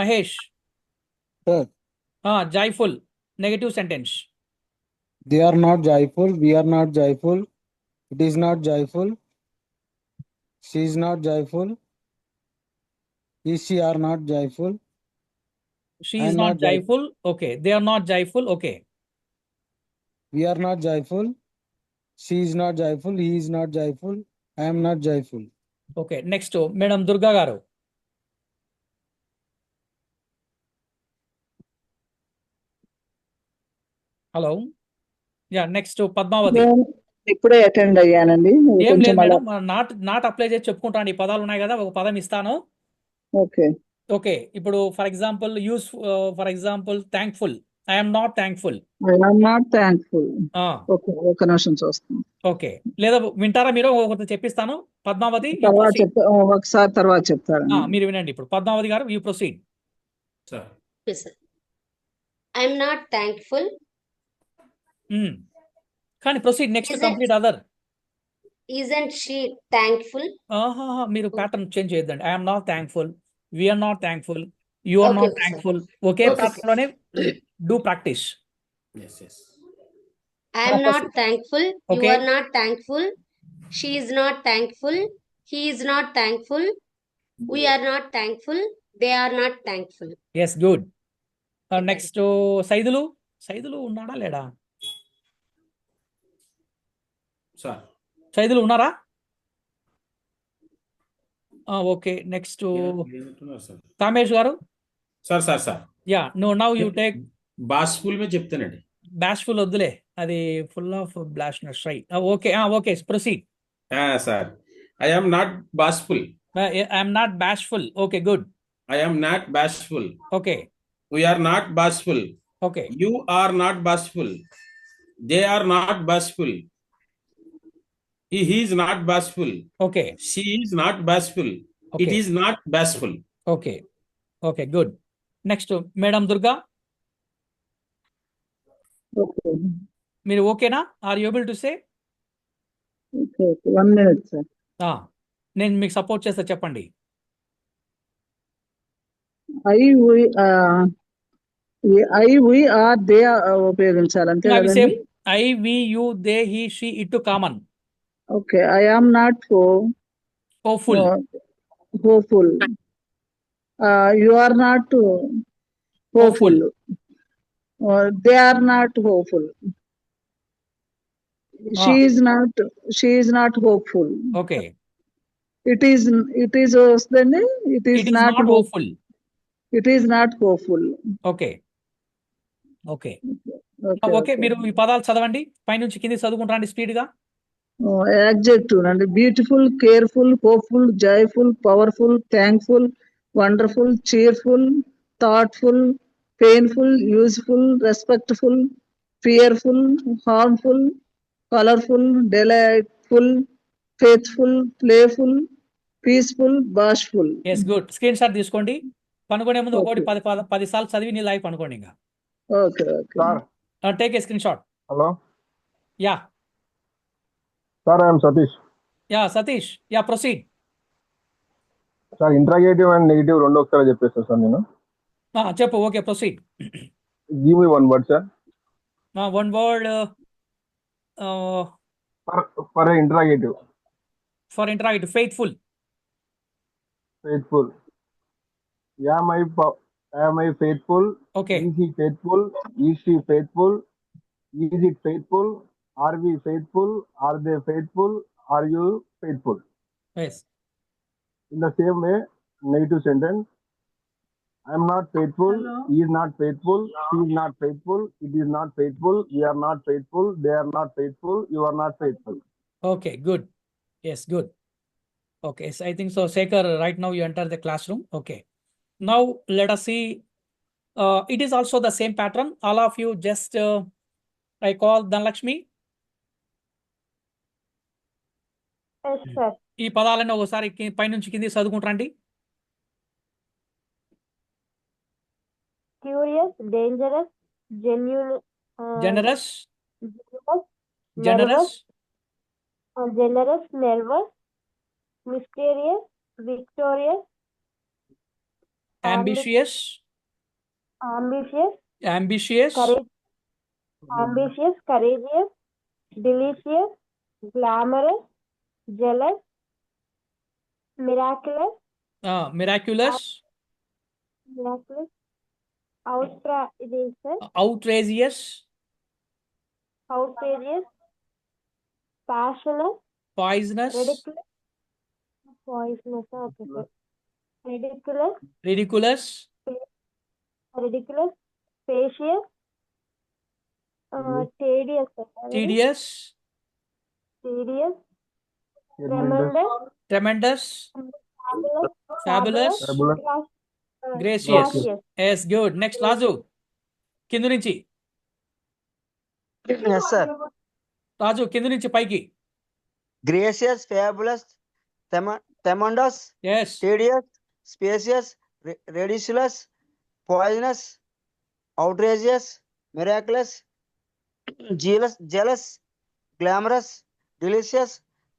Mahesh. Sir, joyful negative sentence. they are not joyful. We are not joyful. It is not joyful. She is not joyful. He, she are not joyful. She I is am not not joyful. Okay. They are not joyful. Okay. We are not joyful. She is not joyful. He is not joyful. I am not joyful. Okay. Next madam Durga గారు. Hello. Yeah, next Padmavathi. ఇప్పుడే attend అయ్యానండి. ఏం లేదు కొంచెం అలా. Madam, not apply చేసి చెప్పుకుంటాను. ఈ పదాలు ఉన్నాయి కదా, ఒక పదం ఇస్తాను. ఓకే. ఓకే. ఇప్పుడు for example for example thankful. I'm not thankful. I am not thankful. Okay, ఒక నిమిషం చూస్తాను. ఓకే. లేదా వింటారా మీరు? ఒకటి చెప్పిస్తాను. పద్మావతి, you తర్వాత proceed. ఒకసారి తర్వాత చెప్తారండి. మీరు వినండి ఇప్పుడు. పద్మావతి గారు, you proceed. Sir Yes, sir. I am not thankful. కానీ proceed next Isn't- complete other. Isn't she thankful? మీరు ప్యాటర్న్ చేంజ్ చేయొద్దండి. I'm not thankful, we're not thankful, you are Okay, not sir. Thankful. Okay Okay, pattern లోనే do practice. Yes yes I am not thankful. You Okay. are not thankful. She is not thankful. He is not thankful. We are not thankful. They are not thankful. Yes, good. Next Saidulu. Saidulu ఉన్నాడా లేడా? Sir Saidulu ఉన్నారా? Okay. Next sir Kamesh గారు. Sir sir sir yeah, now you take. Bashful మే చెప్తానండి. Bashful వద్దులే, అది full of blushness. Right. Okay. Okay, proceed. Sir I am not bashful. I'm not bashful. Okay, good. I am not bashful. Okay. We are not bashful. ఓకే. You are not bashful. They are not bashful. He is not bashful. Okay. She is not bashful. It Okay. is not bashful. Okay. Okay, good. Next madam Durga, okay. మీరు ఓకేనా? Are you able to say? Okay, 1 minute sir. నేను మీకు support చేస్తా, చెప్పండి. we are they ఉపయోగించాలి అంతే అవి కదండి. Same. I we you they he she it common. Okay, I am not hopeful. Hopeful. You are not hopeful. hopeful. They are not hopeful. She is not hopeful. Okay. It is వస్తుంది. It is not hopeful. It is not hopeful. Okay. Okay. Okay, మీరు ఈ పదాలు చదవండి, పైనుంచి కింది చదువుకుంటారండి speed గా. Adjective అండి. Beautiful, careful, hopeful, joyful, powerful, thankful, wonderful, cheerful, thoughtful, painful, useful, respectful, fearful, harmful, colorful, delightful, faithful, playful, peaceful, bashful. Yes, good. Screenshot తీసుకోండి. పనుకునే ముందు ఒకటి 10 సార్లు చదివి నీ లైఫ్ అనుకోండి. ఇంకా okay. Take a screen shot. Hello yeah sir, I'm Satish. Yeah Satish, yeah proceed. Sir, interrogative and negative రెండు ఒకసారి చెప్పేస్తా సార్ నేను. చెప్పు. Okay, proceed. Give me one word sir. One word for interrogative. For interrogative. Faithful. Faithful. Am I faithful? Okay. Is he faithful? Is she faithful? Is it faithful? Are we faithful? Are they faithful? Are you faithful? Yes. In the same way, negative sentence. I am not faithful. Hello. He is not faithful. She is not faithful. It is not faithful. We are not faithful. They are not faithful. You are not faithful. Okay, good. Yes, good. Okay, so I think so, Shekhar, right now you enter the classroom. Okay. Now let us see. It is also the same pattern. All of you just I call Dhanlakshmi. Yes, sir. ఈ పదాలను ఒకసారి పైనుంచి కింది చదువుకుంటారండి. Curious, dangerous, genuine, Generous. nervous, mysterious, victorious, Ambitious. courageous, delicious, glamorous, jealous, miraculous, Outrageous. passionate, Poisonous. ridiculous, spacious, tedious, Tremendous. Fabulous. Gracious. Yes, good. Next, Raju. కింద నుంచి. Yes, sir. రాజు, కింద నుంచి పైకి. Gracious, fabulous, tremendous, Yes. tedious, spacious, ridiculous, poisonous, outrageous, miraculous, jealous, glamorous, delicious,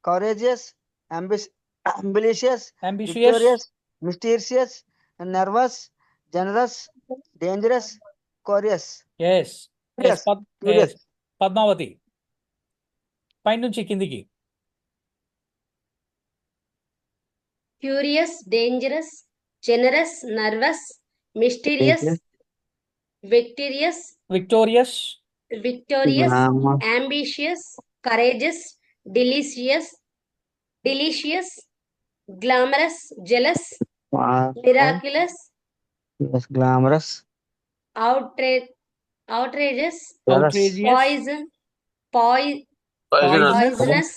courageous, ambitious, victorious, mysterious, nervous, generous, dangerous, curious. Yes. Yes. Yes. Padmavati, పైనుంచి కిందికి. Curious, dangerous, generous, nervous, mysterious, victorious, ambitious, courageous, delicious, glamorous, jealous, miraculous, Glamorous, outrageous, poisonous,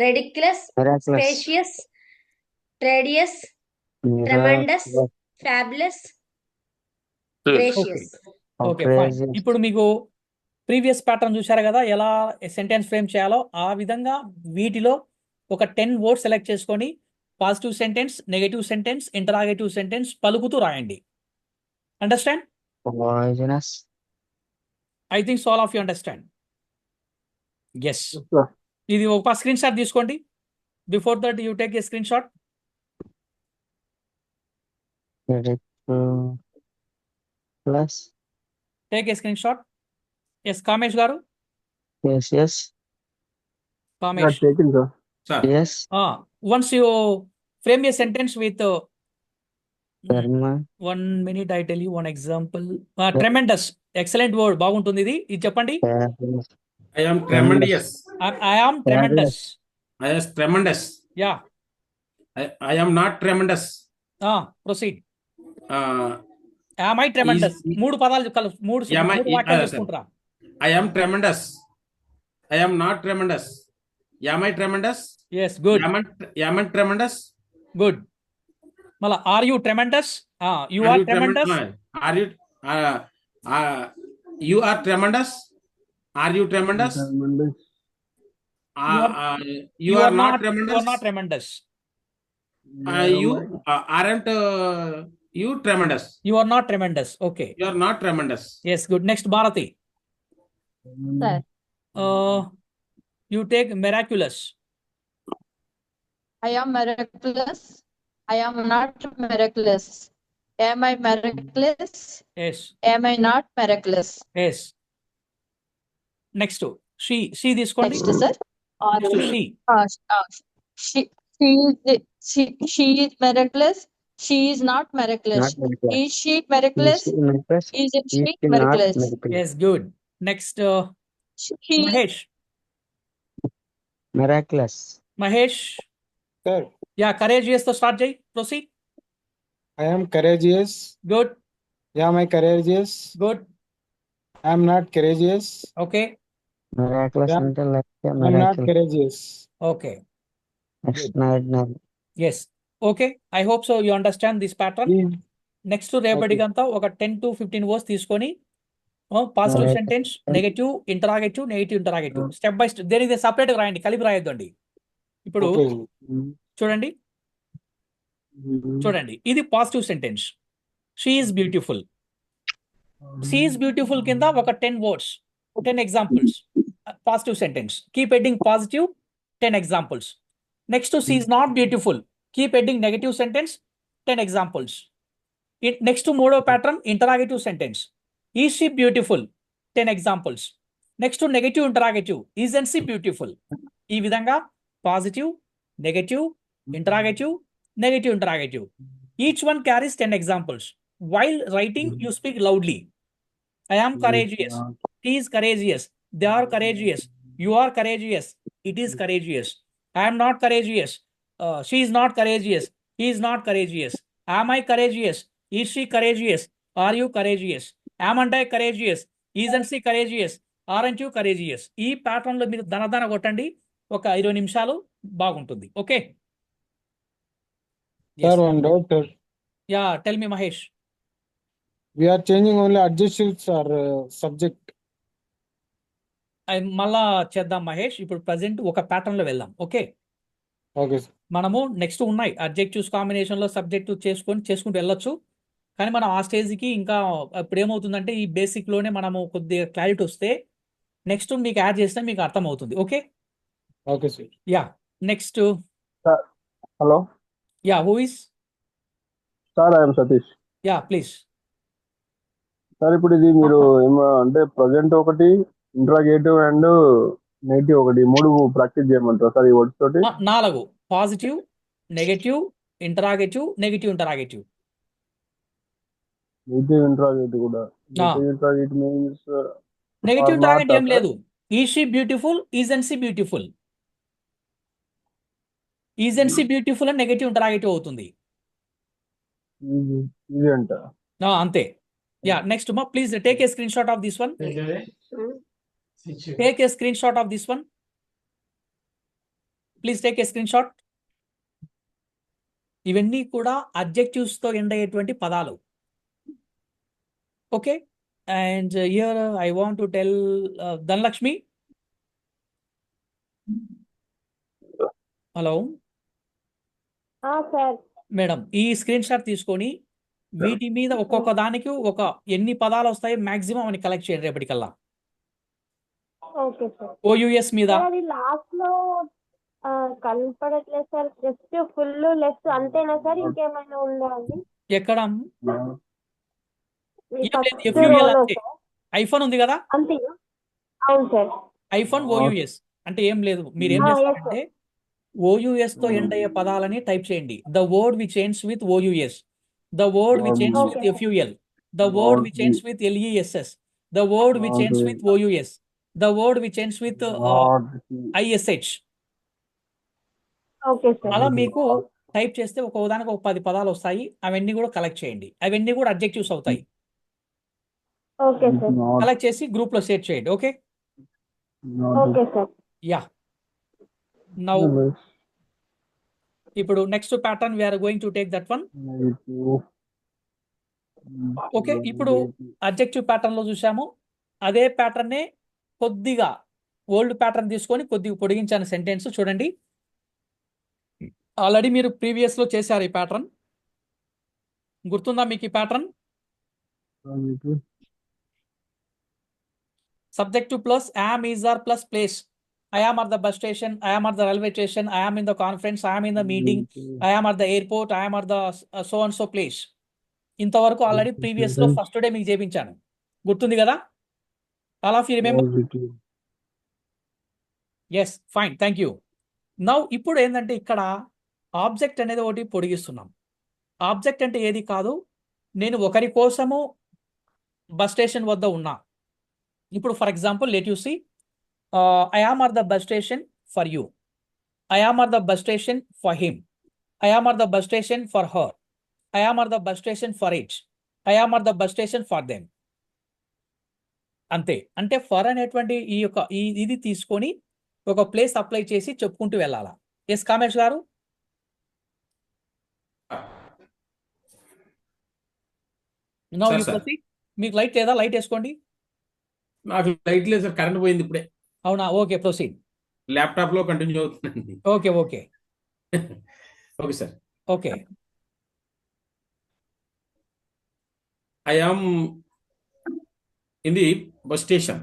ridiculous, spacious, tedious, tremendous, fabulous, gracious. Okay, fine. ఇప్పుడు మీకు previous pattern చూశారు కదా, ఎలా sentence frame చేయాలో. ఆ విధంగా వీటిలో ఒక 10 వర్డ్స్ సెలెక్ట్ చేసుకొని positive sentence, negative sentence, interrogative sentence పలుకుతూ రాయండి. Understand? poisonous. I think all of you understand. Yes. ఇది ఒక స్క్రీన్ షాట్ తీసుకోండి. Before that you take a screenshot. Plus. Take a screenshot. Yes Kamesh గారు. Yes, yes. Kamesh. taken, sir. Sir. Yes. Once you frame a sentence with Dharma. 1 minute, I tell you one example. Tremendous. Excellent word. బాగుంటుంది ఇది. ఇది చెప్పండి. Fabulous. I am tremendous. I am tremendous. I am tremendous. Yeah. I am not tremendous. Proceed. Am I tremendous? మూడు పదాలు మూడు వాక్యాలు చేసుకుంటారా? I am tremendous. I am not tremendous. Am I tremendous? Yes, good. Am I tremendous? Good. మళ్ళా are you tremendous? You are tremendous. Are you you are tremendous? Are you tremendous? You are not tremendous. You are not tremendous. You aren't you tremendous. You are not tremendous. Okay. You are not tremendous. Yes, good. Next, Bharati. Sir. You take miraculous. I am miraculous. I am not miraculous. Am I miraculous? Yes. Am I not miraculous? Yes. Next, she తీసుకోండి. Next, sir. Next, she is miraculous. She is not miraculous. Not miraculous. Is she miraculous? Isn't she miraculous? Yes, good. Next, She Mahesh. Miraculous. Mahesh. Sir, Yeah, courageous తో start చేయి. Proceed. I am courageous. Good. Am I courageous? Good. I am not courageous. Okay. Miraculous Yeah. అంటే like a I am not miracle. courageous. Okay. Extraordinary. Yes. Okay. I hope so you understand this pattern. Next రేపటికంతా ఒక 10 to 15 words తీసుకొని positive sentence, negative interrogative, negative interrogative step by step దేనికి separate గా రాయండి, కలిపి రాయొద్దండి. ఇప్పుడు చూడండి చూడండి ఇది positive sentence. She is beautiful. She is beautiful కింద ఒక 10 words, 10 examples positive sentence. Keep heading positive, 10 examples. Next she is not beautiful, keep heading negative sentence, 10 examples. Next మూడో pattern interrogative sentence. Is she beautiful, 10 examples. Next negative interrogative, isn't she beautiful. ఈ విధంగా positive, negative, interrogative, negative interrogative. Each one carries 10 examples. While writing you speak loudly. I am courageous. He is courageous. They are courageous. You are courageous. It is courageous. I am not courageous. She is not courageous. He is not courageous. Am I courageous? Is she courageous? Are you courageous? Amn't I courageous? Isn't she courageous? Aren't you courageous? ఈ pattern లో మీరు దనదన కొట్టండి, ఒక 20 నిమిషాలు బాగుంటుంది. Okay. Sir, one doubt, sir. Yeah tell me Mahesh. We are changing only adjectives or subject. మళ్ళా చేద్దాం మహేష్. ఇప్పుడు ప్రజెంట్ ఒక ప్యాటర్న్ లో వెళ్దాం. ఓకే. Okay, sir. మనము నెక్స్ట్ ఉన్నాయి అడ్జెక్టివ్స్ కాంబినేషన్ లో సబ్జెక్టు చేసుకుంటూ వెళ్ళొచ్చు. కానీ మనం ఆ స్టేజ్కి ఇంకా ఇప్పుడు ఏమవుతుందంటే ఈ బేసిక్ లోనే మనము కొద్దిగా క్లారిటీ వస్తే నెక్స్ట్ మీకు యాడ్ చేస్తే మీకు అర్థం అవుతుంది. Okay. Okay, sir. Yeah next. Hello. Yeah who is? Sir, I am Satish. Yeah please. Sir ఇప్పుడు ఇది మీరు అంటే ప్రజెంట్ ఒకటి, ఇంట్రాగేటివ్ అండ్ నెగిటివ్ ఒకటి, 3 ప్రాక్టీస్ చేయమంటారు సార్ ఈ వర్డ్స్ తోటి? 4 positive, negative, interrogative, negative interrogative. Negative interrogative కూడా. Negative interrogative means negative interrogative ఏం లేదు. Is she beautiful, isn't she beautiful. Isn't she beautiful అని నెగటివ్ ఇంటరాగేటివ్ అవుతుంది. ఇది అంట. అంతే. Yeah, next, please take a screenshot of this one. Take a screenshot of this one. Please take a screenshot. ఇవన్నీ కూడా adjectives తో end అయ్యేటువంటి పదాలు. Okay. And here I want to tell Dhanlakshmi. Hello sir. Madam, ఈ screen shot తీసుకొని వీటి మీద ఒక్కొక్క దానికి ఒక ఎన్ని పదాలు వస్తాయో మాక్సిమం అని కలెక్ట్ చేయండి రేపటికల్లా. Okay sir. ఓయూఎస్ మీద అది లాస్ట్ లో కనపడట్లేదు సార్. జస్ట్ ఫుల్ లెస్ అంతేనా సార్? ఇంకేమైనా ఉందా అండి? ఎక్కడ ఈ ఏం లేదు ఫస్ట్ ఎఫ్యూఎల్ రోలో అంతే. సార్ ఐఫోన్ ఉంది కదా, అంతే. అవును సార్. ఐఫోన్ ఓయూఎస్ అంటే ఏం లేదు. మీరు ఏం ఎస్ చేస్తారంటే సార్. ఓయూఎస్ తో ఎండ్ అయ్యే పదాలని టైప్ చేయండి. The word which ends with O U S, the word which ends okay with sir. F U L, the word which ends with L E S S, the word which ends with O U S, the word which ends with I S H. Okay sir. అలా మీకు type చేస్తే ఒక ఉదాహరణకు ఒక 10 పదాలు వస్తాయి. అవన్నీ కూడా కలెక్ట్ చేయండి. అవన్నీ కూడా అడ్జెక్టివ్స్ అవుతాయి. Okay sir. కలెక్ట్ చేసి గ్రూప్ లో షేర్ చేయండి. Okay okay sir. Yeah. Now ఇప్పుడు next pattern we're going to take that one. Okay, ఇప్పుడు అడ్జెక్టివ్ ప్యాటర్న్ లో చూసాము. అదే ప్యాటర్నే కొద్దిగా ఓల్డ్ ప్యాటర్న్ తీసుకొని కొద్దిగా పొడిగించాను సెంటెన్స్. చూడండి, ఆల్రెడీ మీరు ప్రీవియస్ లో చేశారు ఈ ప్యాటర్న్. గుర్తుందా మీకు ఈ pattern? Subjective plus am, is, are plus place. I am at the bus station, I am at the railway station, I am in the conference, I am in the meeting, I am at the airport, I am at the so and so place. ఇంతవరకు already previous లో first day మీకు చేపించాను. గుర్తుంది కదా? All of you remember? Yes, fine, thank you. Now ఇప్పుడు ఏంటంటే ఇక్కడ object అనేది ఒకటి పొడిగిస్తున్నాం. ఆబ్జెక్ట్ అంటే ఏది కాదు, నేను ఒకరి కోసము బస్ స్టేషన్ వద్ద ఉన్నా. ఇప్పుడు for example let you see, I am at the bus station for you, I am at the bus station for him, I am at the bus station for her, I am at the bus station for it, I am at the bus station for them. అంతే. అంటే for అనేటువంటి ఈ యొక్క ఇది తీసుకొని ఒక place apply చేసి చెప్పుకుంటూ వెళ్ళాలా. ఎస్ కామేష్ గారు? Now you proceed. మీకు లైట్ లేదా? లైట్ వేసుకోండి. నాకు లైట్ లేదు సార్, కరెంట్ పోయింది ఇప్పుడే. అవునా? Okay, proceed. ల్యాప్టాప్ లో కంటిన్యూ అవుతుందండి. Okay okay okay sir. Okay. I am in the bus station.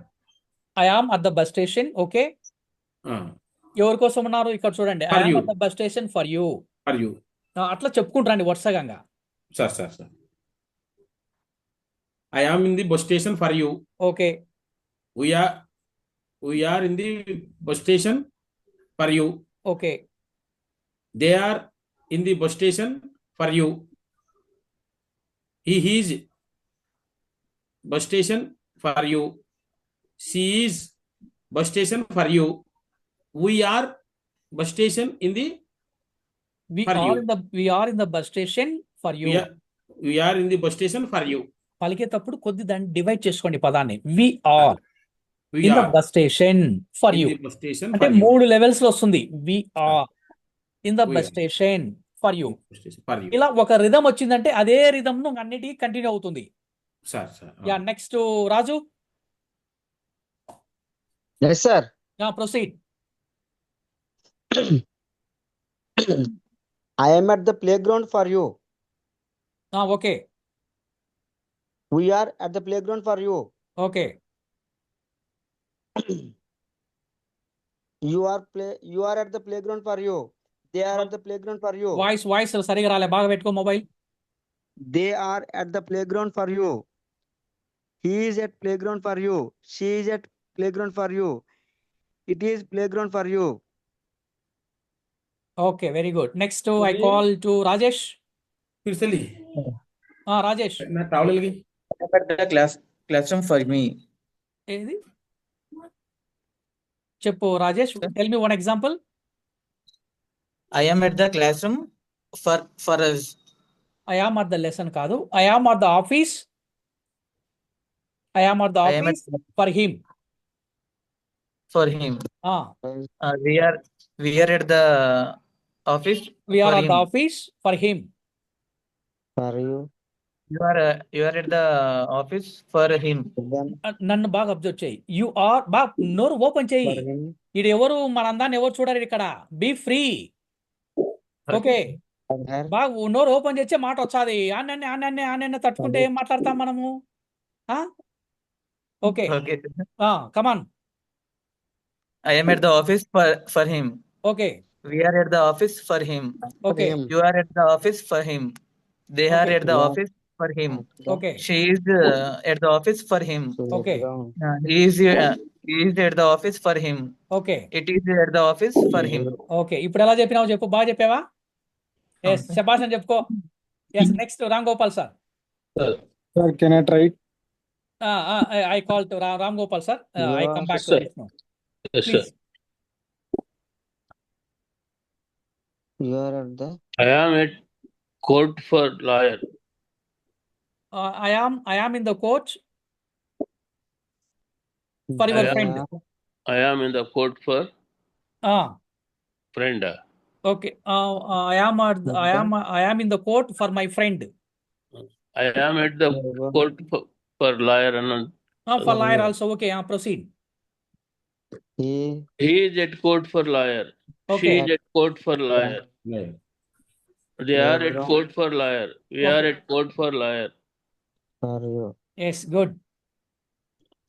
I am at the bus station. Okay, ఎవరి కోసం ఉన్నారు ఇక్కడ చూడండి. I am at the bus station for you. For you అట్లా చెప్పుకుంటారండి వరుసగా. Sir sir sir I am in the bus station for you. Okay. We are in the bus station for you. Okay. They are in the bus station for you. He is bus station for you. She is bus station for you. We are bus station in the we for are you. we are in the bus station for you. We are in the bus station for you. పలికేటప్పుడు కొద్ది దాన్ని divide చేసుకోండి పదాన్ని. we are We in are the bus station for in you. the bus station అంటే for you. 3 levels లో వస్తుంది. we are in the We bus are station for you. bus station for you. ఇలా ఒక rhythm వచ్చిందంటే అదే rhythm ను అన్నిటికీ continue అవుతుంది. Sir sir. Yeah, next Raju. Yes, sir. Yeah, proceed. I am at the playground for you. Okay. We are at the playground for you. Okay. You are at the playground for you. They are at the playground for you. Voice సరిగా రాలే, బాగా పెట్టుకో mobile. They are at the playground for you. He is at playground for you. She is at playground for you. It is playground for you. Okay, very good. Next I call to Rajesh. ఫిర్సలి రాజేష్. నా travel కి classroom for me. ఏది చెప్పు Rajesh. Tell me one example. I am at the classroom for us. I am at the lesson కాదు. I am at the office. I am at the I am office for him. For him. We are at the office. We are for at him. the office for him. For you. You are at the office for him. నన్ను బాగా observe చేయి. You are బాగా నోరు open చేయి. ఇది ఎవరు మనందాన్ని ఎవరు చూడరు ఇక్కడ. Be free. ఓకే, బాగా నోరు ఓపెన్ చేస్తే మాట వచ్చాది. ఆన్నే తట్టుకుంటే ఏం మాట్లాడతాం మనము? Okay, come on. I am at the office for him. Okay. We are at the office for him. Okay. You are at the office for him. They are Okay. at the Yeah. office for him. Okay. She is at the office for him. Okay. He is at the office for him. Okay. It is at the office for him. Okay ఇప్పుడు ఎలా చెప్పినావు చెప్పు బాగా చెప్పావా yes శబాష్ అని చెప్పుకో yes next Ram Gopal sir Sir, can I try it? I call to Ram Gopal sir I come back to sir. Vishnu Yes, sir. Please You are at the. I am at court for lawyer. I am in the coach for your friend. I am in the court for friend. Okay. I am in the court for my friend. I am at the court for lawyer and For lawyer also. Okay. Proceed. He he is at court for lawyer. She Okay. is at court for lawyer. They are at court for lawyer. We are Okay. at court for lawyer. for you. Yes. Good.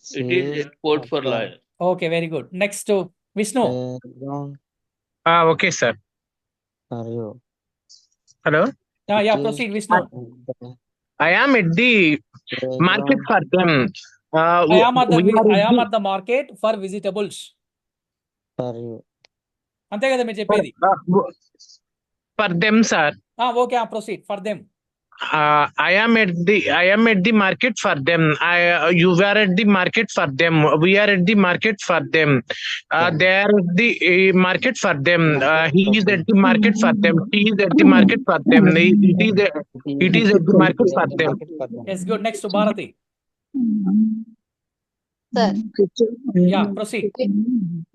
It is at court for lawyer. Okay. Very good. Next to Vishnu. Okay, sir. For you. Hello. Yeah. Proceed, Vishnu. I am at the market for them. I am at we are the market for vegetables. For you. అంతే కదా మీరు చెప్పేది for them, sir. Okay proceed for them I am at the market for them. You are at the market for them. We are at the market for them. They are at the market for them. He is at the market for them. She is at the market for them. It is at the market for them. yes good next to Bharati Sir, yeah proceed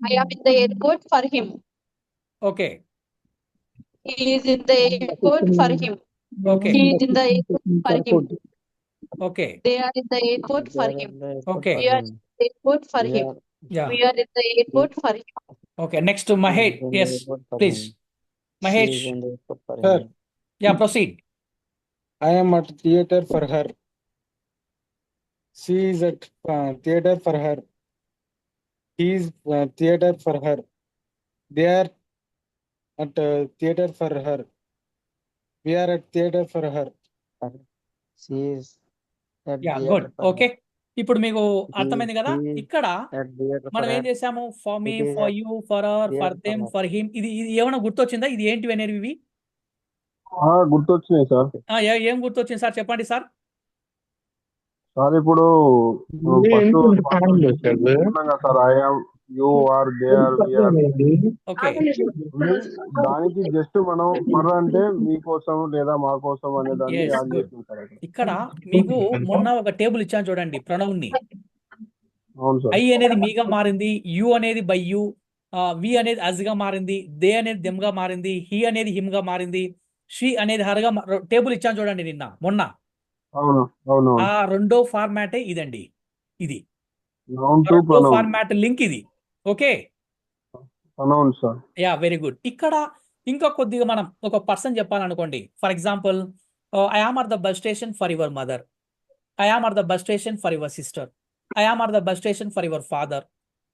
I am in the airport for him. okay He is in the airport for him. okay He is in the airport for him. okay They are in the airport for him. okay We are in the airport for him. yeah We are in the airport for him. okay next to Mahesh yes please Mahesh Sir, yeah proceed I am at theater for her. She is at theater for her. He is theater for her. They are at theater for her. We are at theater for her. She is at yeah theater good for okay ఇప్పుడు మీకు అర్థమైంది కదా he- ఇక్కడ her. At theater for మనం ఏం her. చేసాము for me It is for at you for hour for theater them for her. For him ఇది ఏమైనా గుర్తొచ్చిందా ఇది ఏంటివి అనేవి ఇవి గుర్తొచ్చినాయి సార్. ఏం గుర్తొచ్చింది సార్ చెప్పండి సార్ సార్ ఇప్పుడు first sir I'm you are they are we are okay దానికి జస్ట్ మనం ఫర్ అంటే మీకోసం లేదా మా కోసం అనే దాన్ని Yes, యాడ్ good. చేస్తాం సార్ అక్కడ. ఇక్కడ మీకు మొన్న ఒక టేబుల్ ఇచ్చాను చూడండి ప్రణవ్ని అవును సార్. ఐ అనేది మీగా మారింది యు అనేది బై యు వి అనేది అజ్ గా మారింది దే అనేది దెమ్ గా మారింది హీ అనేది హిమ్ గా మారింది షీ అనేది హర్ గా టేబుల్ ఇచ్చాను చూడండి నిన్న మొన్న అవును అవును ఆ రెండో ఫార్మాటే ఇదండి ఇది నౌన్ టు రెండో ప్రొనౌన్. ఫార్మాట్ లింక్ ఇది okay pronoun sir. Yeah very good ఇక్కడ ఇంకా కొద్దిగా మనం ఒక పర్సన్ చెప్పాలనుకోండి for example I am at the bus station for your mother I am at the bus station for your sister I am at the bus station for your father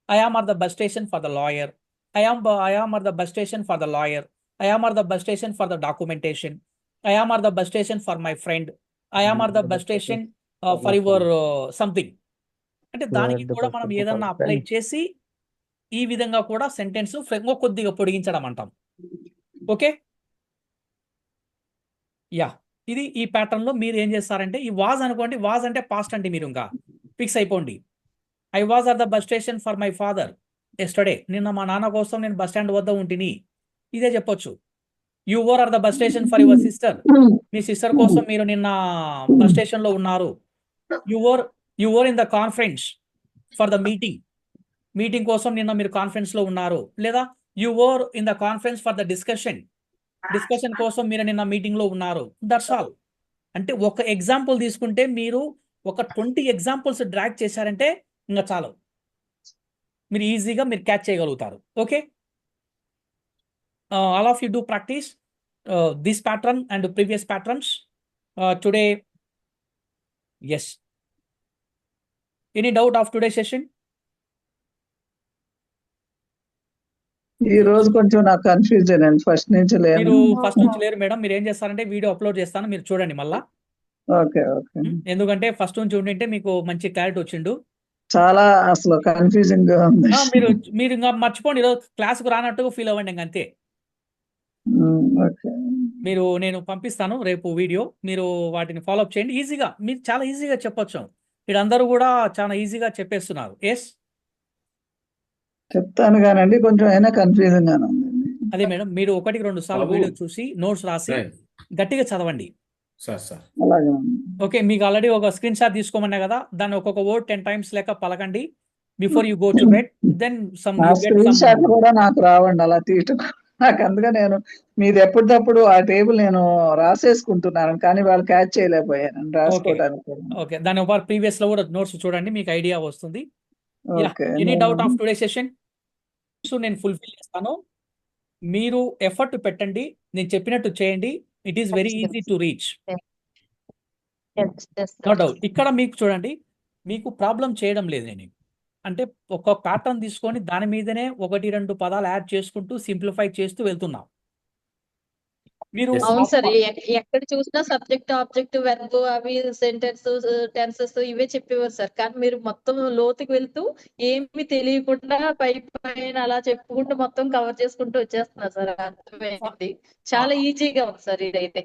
I am at the bus station for the lawyer I am at the bus station for the lawyer I am at the bus station for the documentation I am at the bus station for my friend I am at the bus station for your something అంటే దానికి కూడా మనం ఏదన్నా apply చేసి ఈ విధంగా కూడా sentence కొద్దిగా పొడిగించడం అంటాం ఓకే యా ఇది ఈ ప్యాటర్న్ లో మీరు ఏం చేస్తారంటే ఈ వాజ్ అనుకోండి వాజ్ అంటే పాస్ట్ అంటే మీరు ఇంకా ఫిక్స్ అయిపోండి I was at the bus station for my father yesterday నిన్న మా నాన్న కోసం నేను బస్ స్టాండ్ వద్ద ఉంటిని ఇదే చెప్పొచ్చు you were at the bus station for your sister me sister కోసం మీరు నిన్న బస్ స్టేషన్ లో ఉన్నారు you were in the conference for the meeting కోసం నిన్న మీరు కాన్ఫరెన్స్ లో ఉన్నారు లేదా you were in the conference for the discussion కోసం మీరు నిన్న మీటింగ్ లో ఉన్నారు దట్స్ ఆల్ అంటే ఒక ఎగ్జాంపుల్ తీసుకుంటే మీరు ఒక 20 ఎగ్జాంపుల్స్ డ్రాగ్ చేశారంటే ఇంకా చాలు మీరు ఈజీగా మీరు క్యాచ్ చేయగలుగుతారు okay all of you do practice this pattern and previous patterns today yes any doubt of today session ఈ రోజు కొంచెం నాకు కన్ఫ్యూజన్ అండి, ఫస్ట్ నుంచి లేను. మీరు ఫస్ట్ నుంచి లేరు మేడం. మీరు ఏం చేస్తారంటే వీడియో అప్లోడ్ చేస్తాను, మీరు చూడండి మళ్ళా. Okay okay. ఎందుకంటే ఫస్ట్ నుంచి ఉండింటే మీకు మంచి క్లారిటీ వచ్చిండు. చాలా అసలు కన్ఫ్యూజింగ్ గా ఉంది. మీరు మీరు ఇంకా మర్చిపోండి, ఈరోజు క్లాస్కు రానట్టుగా ఫీల్ అవ్వండి ఇంక అంతే. ఓకే. నేను పంపిస్తాను రేపు వీడియో, మీరు వాటిని ఫాలో అప్ చేయండి. ఈజీగా మీరు చాలా ఈజీగా చెప్పొచ్చు. వీళ్ళందరూ కూడా చాలా ఈజీగా చెప్పేస్తున్నారు. ఎస్ చెప్తాను కానండి, కొంచెం అయినా కన్ఫ్యూజింగ్ గానే ఉంది. అదే మేడం, మీరు 1-2 సార్లు బాబు. వీడియో చూసి నోట్స్ రాసి సార్ గట్టిగా చదవండి. సార్ అలాగే. ఓకే, మీకు ఆల్రెడీ ఒక స్క్రీన్ షాట్ తీసుకోమన్నా కదా, దాన్ని ఒక్కొక్క వర్డ్ 10 టైమ్స్ లెక్క పలకండి before you go to bed. Then some ఆ స్క్రీన్ షాట్ కూడా నాకు రావండి అలా తీయటం. నాకు అందుకే నేను మీది ఎప్పటికప్పుడు ఆ టేబుల్ నేను రాసేసుకుంటున్నాను, కానీ వాళ్ళు క్యాచ్ చేయలేకపోయాను రాసుకోవడానికి కూడా. ఓకే, దాని ఒక ప్రీవియస్ లో కూడా నోట్స్ చూడండి, మీకు ఐడియా వస్తుంది. Okay. Any doubt of today session నేను ఫుల్ఫిల్ చేస్తాను. మీరు ఎఫర్ట్ పెట్టండి, నేను చెప్పినట్టు చేయండి. It is very easy to reach, no doubt. ఇక్కడ మీకు చూడండి, మీకు ప్రాబ్లం చేయడం లేదు నేను. అంటే ఒక ప్యాటర్న్ తీసుకొని దాని మీదనే 1-2 పదాలు యాడ్ చేసుకుంటూ సింప్లిఫై చేస్తూ వెళ్తున్నాం. మీరు అవును సార్, ఎక్కడ చూసినా సబ్జెక్ట్ ఆబ్జెక్ట్ వెర్బ్ అవి సెంటెన్స్ టెన్సెస్ ఇవే చెప్పేవారు సార్. కానీ మీరు మొత్తం లోతుకి వెళ్తూ ఏమి తెలియకుండా పైన అలా చెప్పుకుంటూ మొత్తం కవర్ చేసుకుంటూ వచ్చేస్తున్నారు సార్. అర్థమైంది, చాలా ఈజీగా ఉంది సార్ ఇదైతే.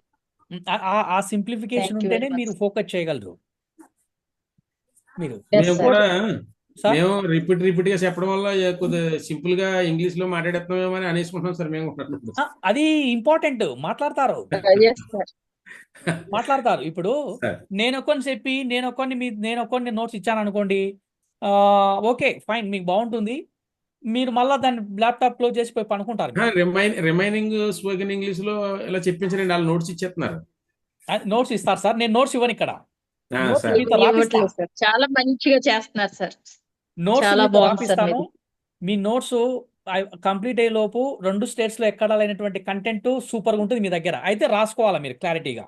ఆ సింప్లిఫికేషన్ Thank you ఉంటేనే very much. మీరు ఫోకస్ చేయగలరు. మీరు Yes, మేము sir. కూడా సార్ మేము రిపీట్ గా చెప్పడం వల్ల కొద్దిగా సింపుల్ గా ఇంగ్లీష్ లో మాట్లాడేస్తున్నామేమో అని అనేసుకుంటున్నాం సార్ మేము కూడా. అది ఇంపార్టెంట్. మాట్లాడతారు Yes, sir. మాట్లాడతారు. ఇప్పుడు సార్ నేను ఒక్కొని నోట్స్ ఇచ్చాను అనుకోండి, ఓకే ఫైన్, మీకు బాగుంటుంది. మీరు మళ్ళీ దాన్ని ల్యాప్టాప్ క్లోజ్ చేసి పోయి పనుకుంటారు. రిమైనింగ్ స్పోకెన్ ఇంగ్లీష్ లో ఇలా చెప్పించండి, వాళ్ళు నోట్స్ ఇచ్చేస్తున్నారు. నోట్స్ ఇస్తారు సార్, నేను నోట్స్ ఇవ్వను ఇక్కడ. నోట్స్ సార్ మీతో రాపిస్తా. ఇవ్వట్లేదు సార్, చాలా మంచిగా చేస్తున్నారు సార్. నోట్స్ చాలా మీతో బాగుంది సార్ రాపిస్తాను. మీది. మీ నోట్స్ కంప్లీట్ అయ్యే లోపు 2 స్టేట్స్ లో ఎక్కడ లేనటువంటి కంటెంట్ సూపర్ గా ఉంటుంది మీ దగ్గర. అయితే రాసుకోవాలా మీరు క్లారిటీగా.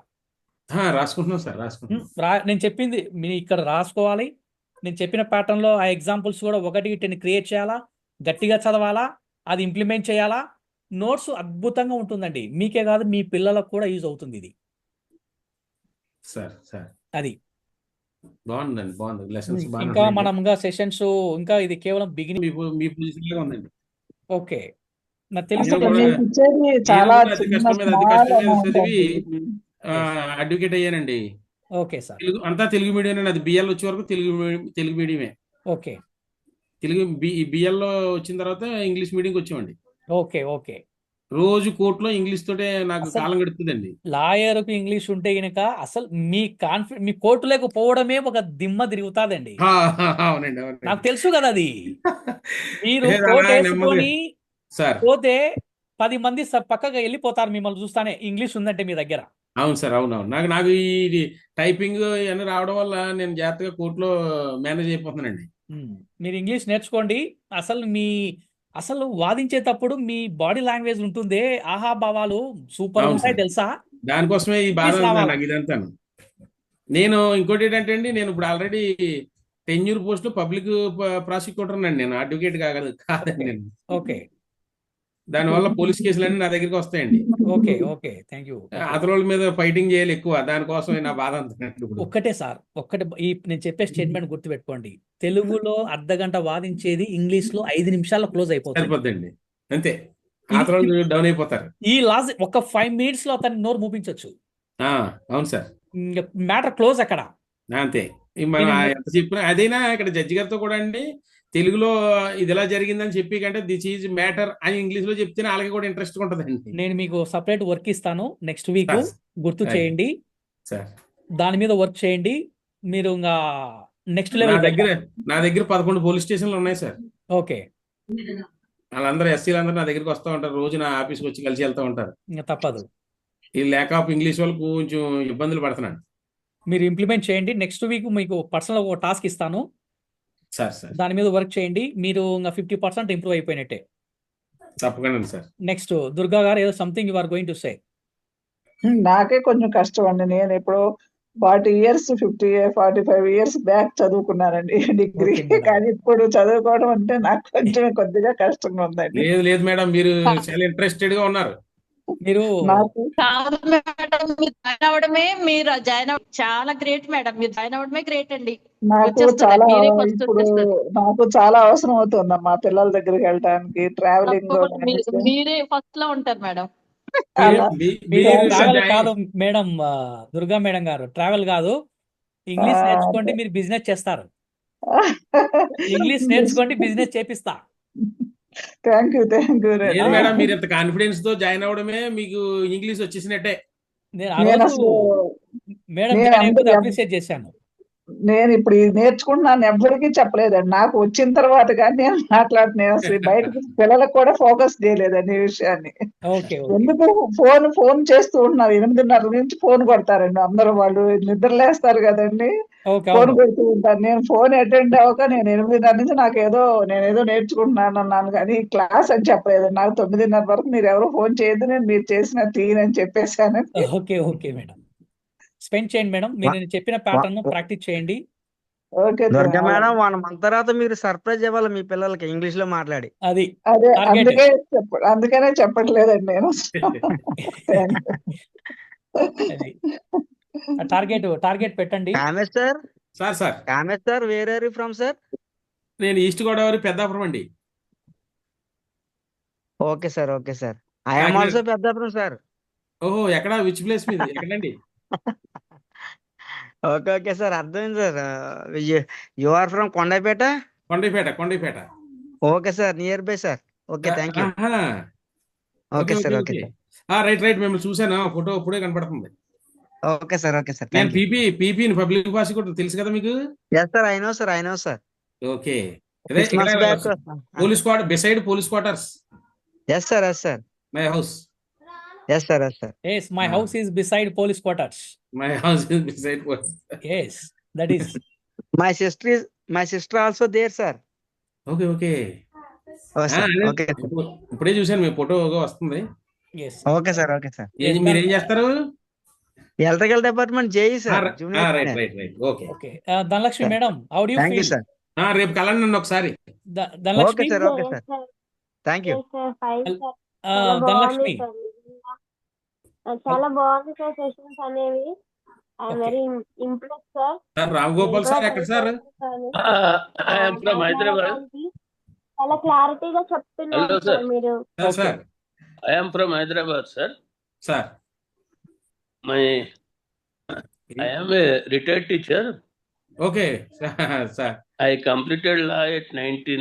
రాసుకుంటున్నాం సార్, రాసుకుంటున్నాం. నేను చెప్పింది మీరు ఇక్కడ రాసుకోవాలి. నేను చెప్పిన ప్యాటర్న్ లో ఆ ఎగ్జాంపుల్స్ కూడా 1-10 క్రియేట్ చేయాలా, గట్టిగా చదవాలా, అది ఇంప్లిమెంట్ చేయాలా. నోట్స్ అద్భుతంగా ఉంటుందండి, మీకే కాదు మీ పిల్లలకు కూడా యూజ్ అవుతుంది ఇది. సార్ అది బాగుందండి, బాగుంది. లెసన్స్ బాగా ఇంకా మనం ఇంకా సెషన్స్ ఇంకా ఇది కేవలం బిగినింగ్. మీ పొజిషన్ లాగా ఉందండి. ఓకే, నాకు తెలిసి అసలు కూడా- మీకు ఇచ్చేది చాలా అతి చిన్న కష్టం మీద small amount చదివి అండి. అడ్వకేట్ అయ్యానండి. ఓకే సార్, అంతా తెలుగు మీడియం అండి. అది బిఎల్ వచ్చే వరకు తెలుగు మీడియమే. ఓకే బిఎల్ లో వచ్చిన తర్వాత ఇంగ్లీష్ మీడియంకి వచ్చామండి. ఓకే. రోజు కోర్టులో ఇంగ్లీష్ తోటే నాకు అసలు కాలం గడుపుతుందండి. లాయర్కు ఇంగ్లీష్ ఉంటే గనక అసలు మీ కోర్టులోకి పోవడమే ఒక దిమ్మ తిరుగుతాదండి. అవునండి, నాకు అవునండి. తెలుసు కదా అది. మీరు లేదు, కోట్ అలా వేసుకొని సార్ పోతే 10 మంది పక్కగా వెళ్ళిపోతారు మిమ్మల్ని చూస్తానే, ఇంగ్లీష్ ఉందంటే మీ దగ్గర. అవును సార్, అవునవును. నాకు ఈ టైపింగ్ ఇవన్నీ రావడం వల్ల నేను జాగ్రత్తగా కోర్టులో మేనేజ్ అయిపోతున్నానండి. మీరు ఇంగ్లీష్ నేర్చుకోండి. అసలు వాదించేటప్పుడు మీ బాడీ లాంగ్వేజ్ ఉంటుందే, ఆహాభావాలు సూపర్ అవును ఉంటాయి సార్, తెలుసా. దానికోసమే ఈ బాధ ఇంగ్లీష్ రావాలా. నాకు ఇదంతా. నేను ఇంకోటి ఏంటంటే అండి, నేను ఇప్పుడు already tenure post public prosecutor అండి. నేను అడ్వకేట్ కాదండి నేను. ఓకే దానివల్ల పోలీస్ కేసులన్నీ నా దగ్గరికి వస్తాయండి. Okay thank you. అతరుల మీద ఫైటింగ్ చేయాలి ఎక్కువ, దానికోసం నా బాధ అంతా. ఒక్కటే సార్, నేను చెప్పే స్టేట్మెంట్ గుర్తుపెట్టుకోండి. తెలుగులో అర్ధగంట వాదించేది ఇంగ్లీష్ లో 5 నిమిషాల్లో క్లోజ్ అయిపోతుంది. సరిపోద్దండి, అంతే. అతరులు డౌన్ అయిపోతారు. ఈ లాజ్ ఒక 5 మినిట్స్ లో అతన్ని నోరు మూపించవచ్చు. అవును సార్, మ్యాటర్ క్లోజ్ అక్కడ. అంతే. మనం ఎంత చెప్పినా అదైనా ఇక్కడ జడ్జి గారితో కూడా అండి, తెలుగులో ఇది ఎలా జరిగిందని చెప్పి కంటే దిస్ ఈజ్ మ్యాటర్ అని ఇంగ్లీష్ లో చెప్తేనే వాళ్ళకి కూడా ఇంట్రెస్ట్ ఉంటుందండి. నేను మీకు సపరేట్ వర్క్ ఇస్తాను నెక్స్ట్ వీక్, సార్, గుర్తు చేయండి సార్. దాని మీద వర్క్ చేయండి. మీరు ఇంకా నెక్స్ట్ నా లెవెల్ దగ్గర 11 పోలీస్ స్టేషన్లు ఉన్నాయి సార్. ఓకే, వాళ్ళందరూ ఎస్సీలు అందరూ నా దగ్గరికి వస్తూ ఉంటారు, రోజు నా ఆఫీస్కి వచ్చి కలిసి వెళ్తూ ఉంటారు. ఇంకా తప్పదు. ఈ ల్యాక్ ఆఫ్ ఇంగ్లీష్ వాళ్ళకు కొంచెం ఇబ్బందులు పడుతున్నాను. మీరు ఇంప్లిమెంట్ చేయండి. నెక్స్ట్ వీక్ మీకు పర్సనల్ ఒక టాస్క్ ఇస్తాను, సార్. దాని మీద వర్క్ చేయండి. మీరు ఇంకా 50% ఇంప్రూవ్ అయిపోయినట్టే. తప్పకుండా సార్. నెక్స్ట్ దుర్గా గారు, ఏదో something you are going to say. నాకే కొంచెం కష్టం అండి. నేను ఇప్పుడు 40 years 45 years బ్యాక్ చదువుకున్నానండి డిగ్రీ. Okay madam. కానీ ఇప్పుడు చదువుకోవడం అంటే నాకు కొద్దిగా కష్టంగా ఉందండి. లేదు లేదు మేడం, మీరు చాలా ఇంట్రెస్టెడ్ గా ఉన్నారు. మీరు నాకు కాదు మేడం, మీరు జాయిన్ అవ్వడమే, మీరు జాయిన్ అవ్వడం చాలా గ్రేట్ మేడం. మీరు జాయిన్ అవ్వడమే గ్రేట్ అండి. నాకు వచ్చేస్తుంది, చాలా మీరే ఫస్ట్ ఇప్పుడు వచ్చేస్తుంది. నాకు చాలా అవసరం అవుతుంది మా పిల్లల దగ్గరికి వెళ్ళడానికి, ట్రావెలింగ్ తప్పకుండా మీరే ఫస్ట్ లో ఉంటారు మేడం. అలా మీరు మీరు ట్రావెల్ జాయిన్ కాదు మేడం, దుర్గా మేడం గారు, ట్రావెల్ కాదు, ఇంగ్లీష్ నేర్చుకోండి, మీరు బిజినెస్ చేస్తారు. ఇంగ్లీష్ నేర్చుకోండి, బిజినెస్ చేపిస్తా. థ్యాంక్ యూ లేదు మేడం, మీరు ఇంత కాన్ఫిడెన్స్ తో జాయిన్ అవడమే మీకు ఇంగ్లీష్ వచ్చేసినట్టే. నేను ఆ నేను రోజు అసలు మేడం నేను జాయిన్ అయిపోతే అందరూ అప్రిషియేట్ చేశాను. నేను ఇప్పుడు ఇది నేర్చుకుంటున్నాను ఎవ్వరికీ చెప్పలేదండి. నాకు వచ్చిన తర్వాత కానీ నేను నేను అసలు బయటకు పిల్లలకు కూడా ఫోకస్ చేయలేదండి ఈ విషయాన్ని. ఓకే ఓకే ఎందుకు ఫోన్ చేస్తూ ఉంటున్నారు, 8:30 నుంచి ఫోన్ కొడతారండి అందరూ. వాళ్ళు నిద్రలేస్తారు కదండి, ఓకే ఫోన్ అవును. కొడుతూ ఉంటారు. నేను ఫోన్ అటెండ్ అవ్వక నేను 8:30 నుంచి నేనేదో నేర్చుకుంటున్నాను అన్నాను, కానీ క్లాస్ అని చెప్పలేదు. నాకు 9:30 వరకు మీరు ఎవరో ఫోన్ చేయొద్దు, నేను మీరు చేసిన తీయనని చెప్పేశాను. ఓకే ఓకే మేడం, స్పెండ్ చేయండి మేడం. మీరు నేను చెప్పిన ప్యాటర్న్ ప్రాక్టీస్ చేయండి. ఓకే దుర్గా మేడం 1 month తర్వాత మీరు సర్ప్రైజ్ ఇవ్వాలి మీ పిల్లలకి ఇంగ్లీష్ లో మాట్లాడి. అది అదే టార్గెట్. అందుకనే చెప్పట్లేదండి నేను. అది టార్గెట్ పెట్టండి. Kamesh sir, sir Kamesh sir, where are you from sir? నేను ఈస్ట్ గోదావరి పెద్దాపురం అండి. Okay sir, okay sir. I am Kakinada. Also Peddapuram sir. ఓహో, ఎక్కడ, విచ్ ప్లేస్ మీది, ఎక్కడండి? ఓకే ఓకే సార్, అర్థమైంది sir. You are from Kondapeta. Kondapeta. Okay sir, near by sir. Okay, thank you. ఆహా. Okay sir, okay sir. Right, మిమ్మల్ని చూసాను, photo ఇప్పుడే కనపడుతుంది. ఓకే సార్, ఓకే సార్, నేను thank you. PP public prosecutor, తెలుసు కదా మీకు? Yes sir, I know sir. Okay, అదే 6 months back. Police quarter, beside police quarters, yes sir. My house. Yes sir. Yes, my house is beside police quarters. My house is beside police. Yes, that is. My sister also there sir. Okay okay ఇప్పుడే చూశాను, మీ photo వస్తుంది. Yes. Okay sir. మీరేం చేస్తారు? Electrical department JE sir. Right. Okay. Okay. Dhanlakshmi madam, how do you thank you feel? Sir. రేపు కలండి నన్ను ఒకసారి. Okay Dhanlakshmi, sir, thank you. Dhanlakshmi. చాలా బాగుంది సార్ సెషన్స్ అనేవి. I'm Okay. Very impress sir. Sir Ram Gopal sir ఎక్కడ sir? I am from Hyderabad. చాలా క్లారిటీగా చెప్తున్నారు Hello, sir. సార్ మీరు. Sir I am from Hyderabad, sir. Sir I am a retired teacher. Okay sir. I completed law at 1990.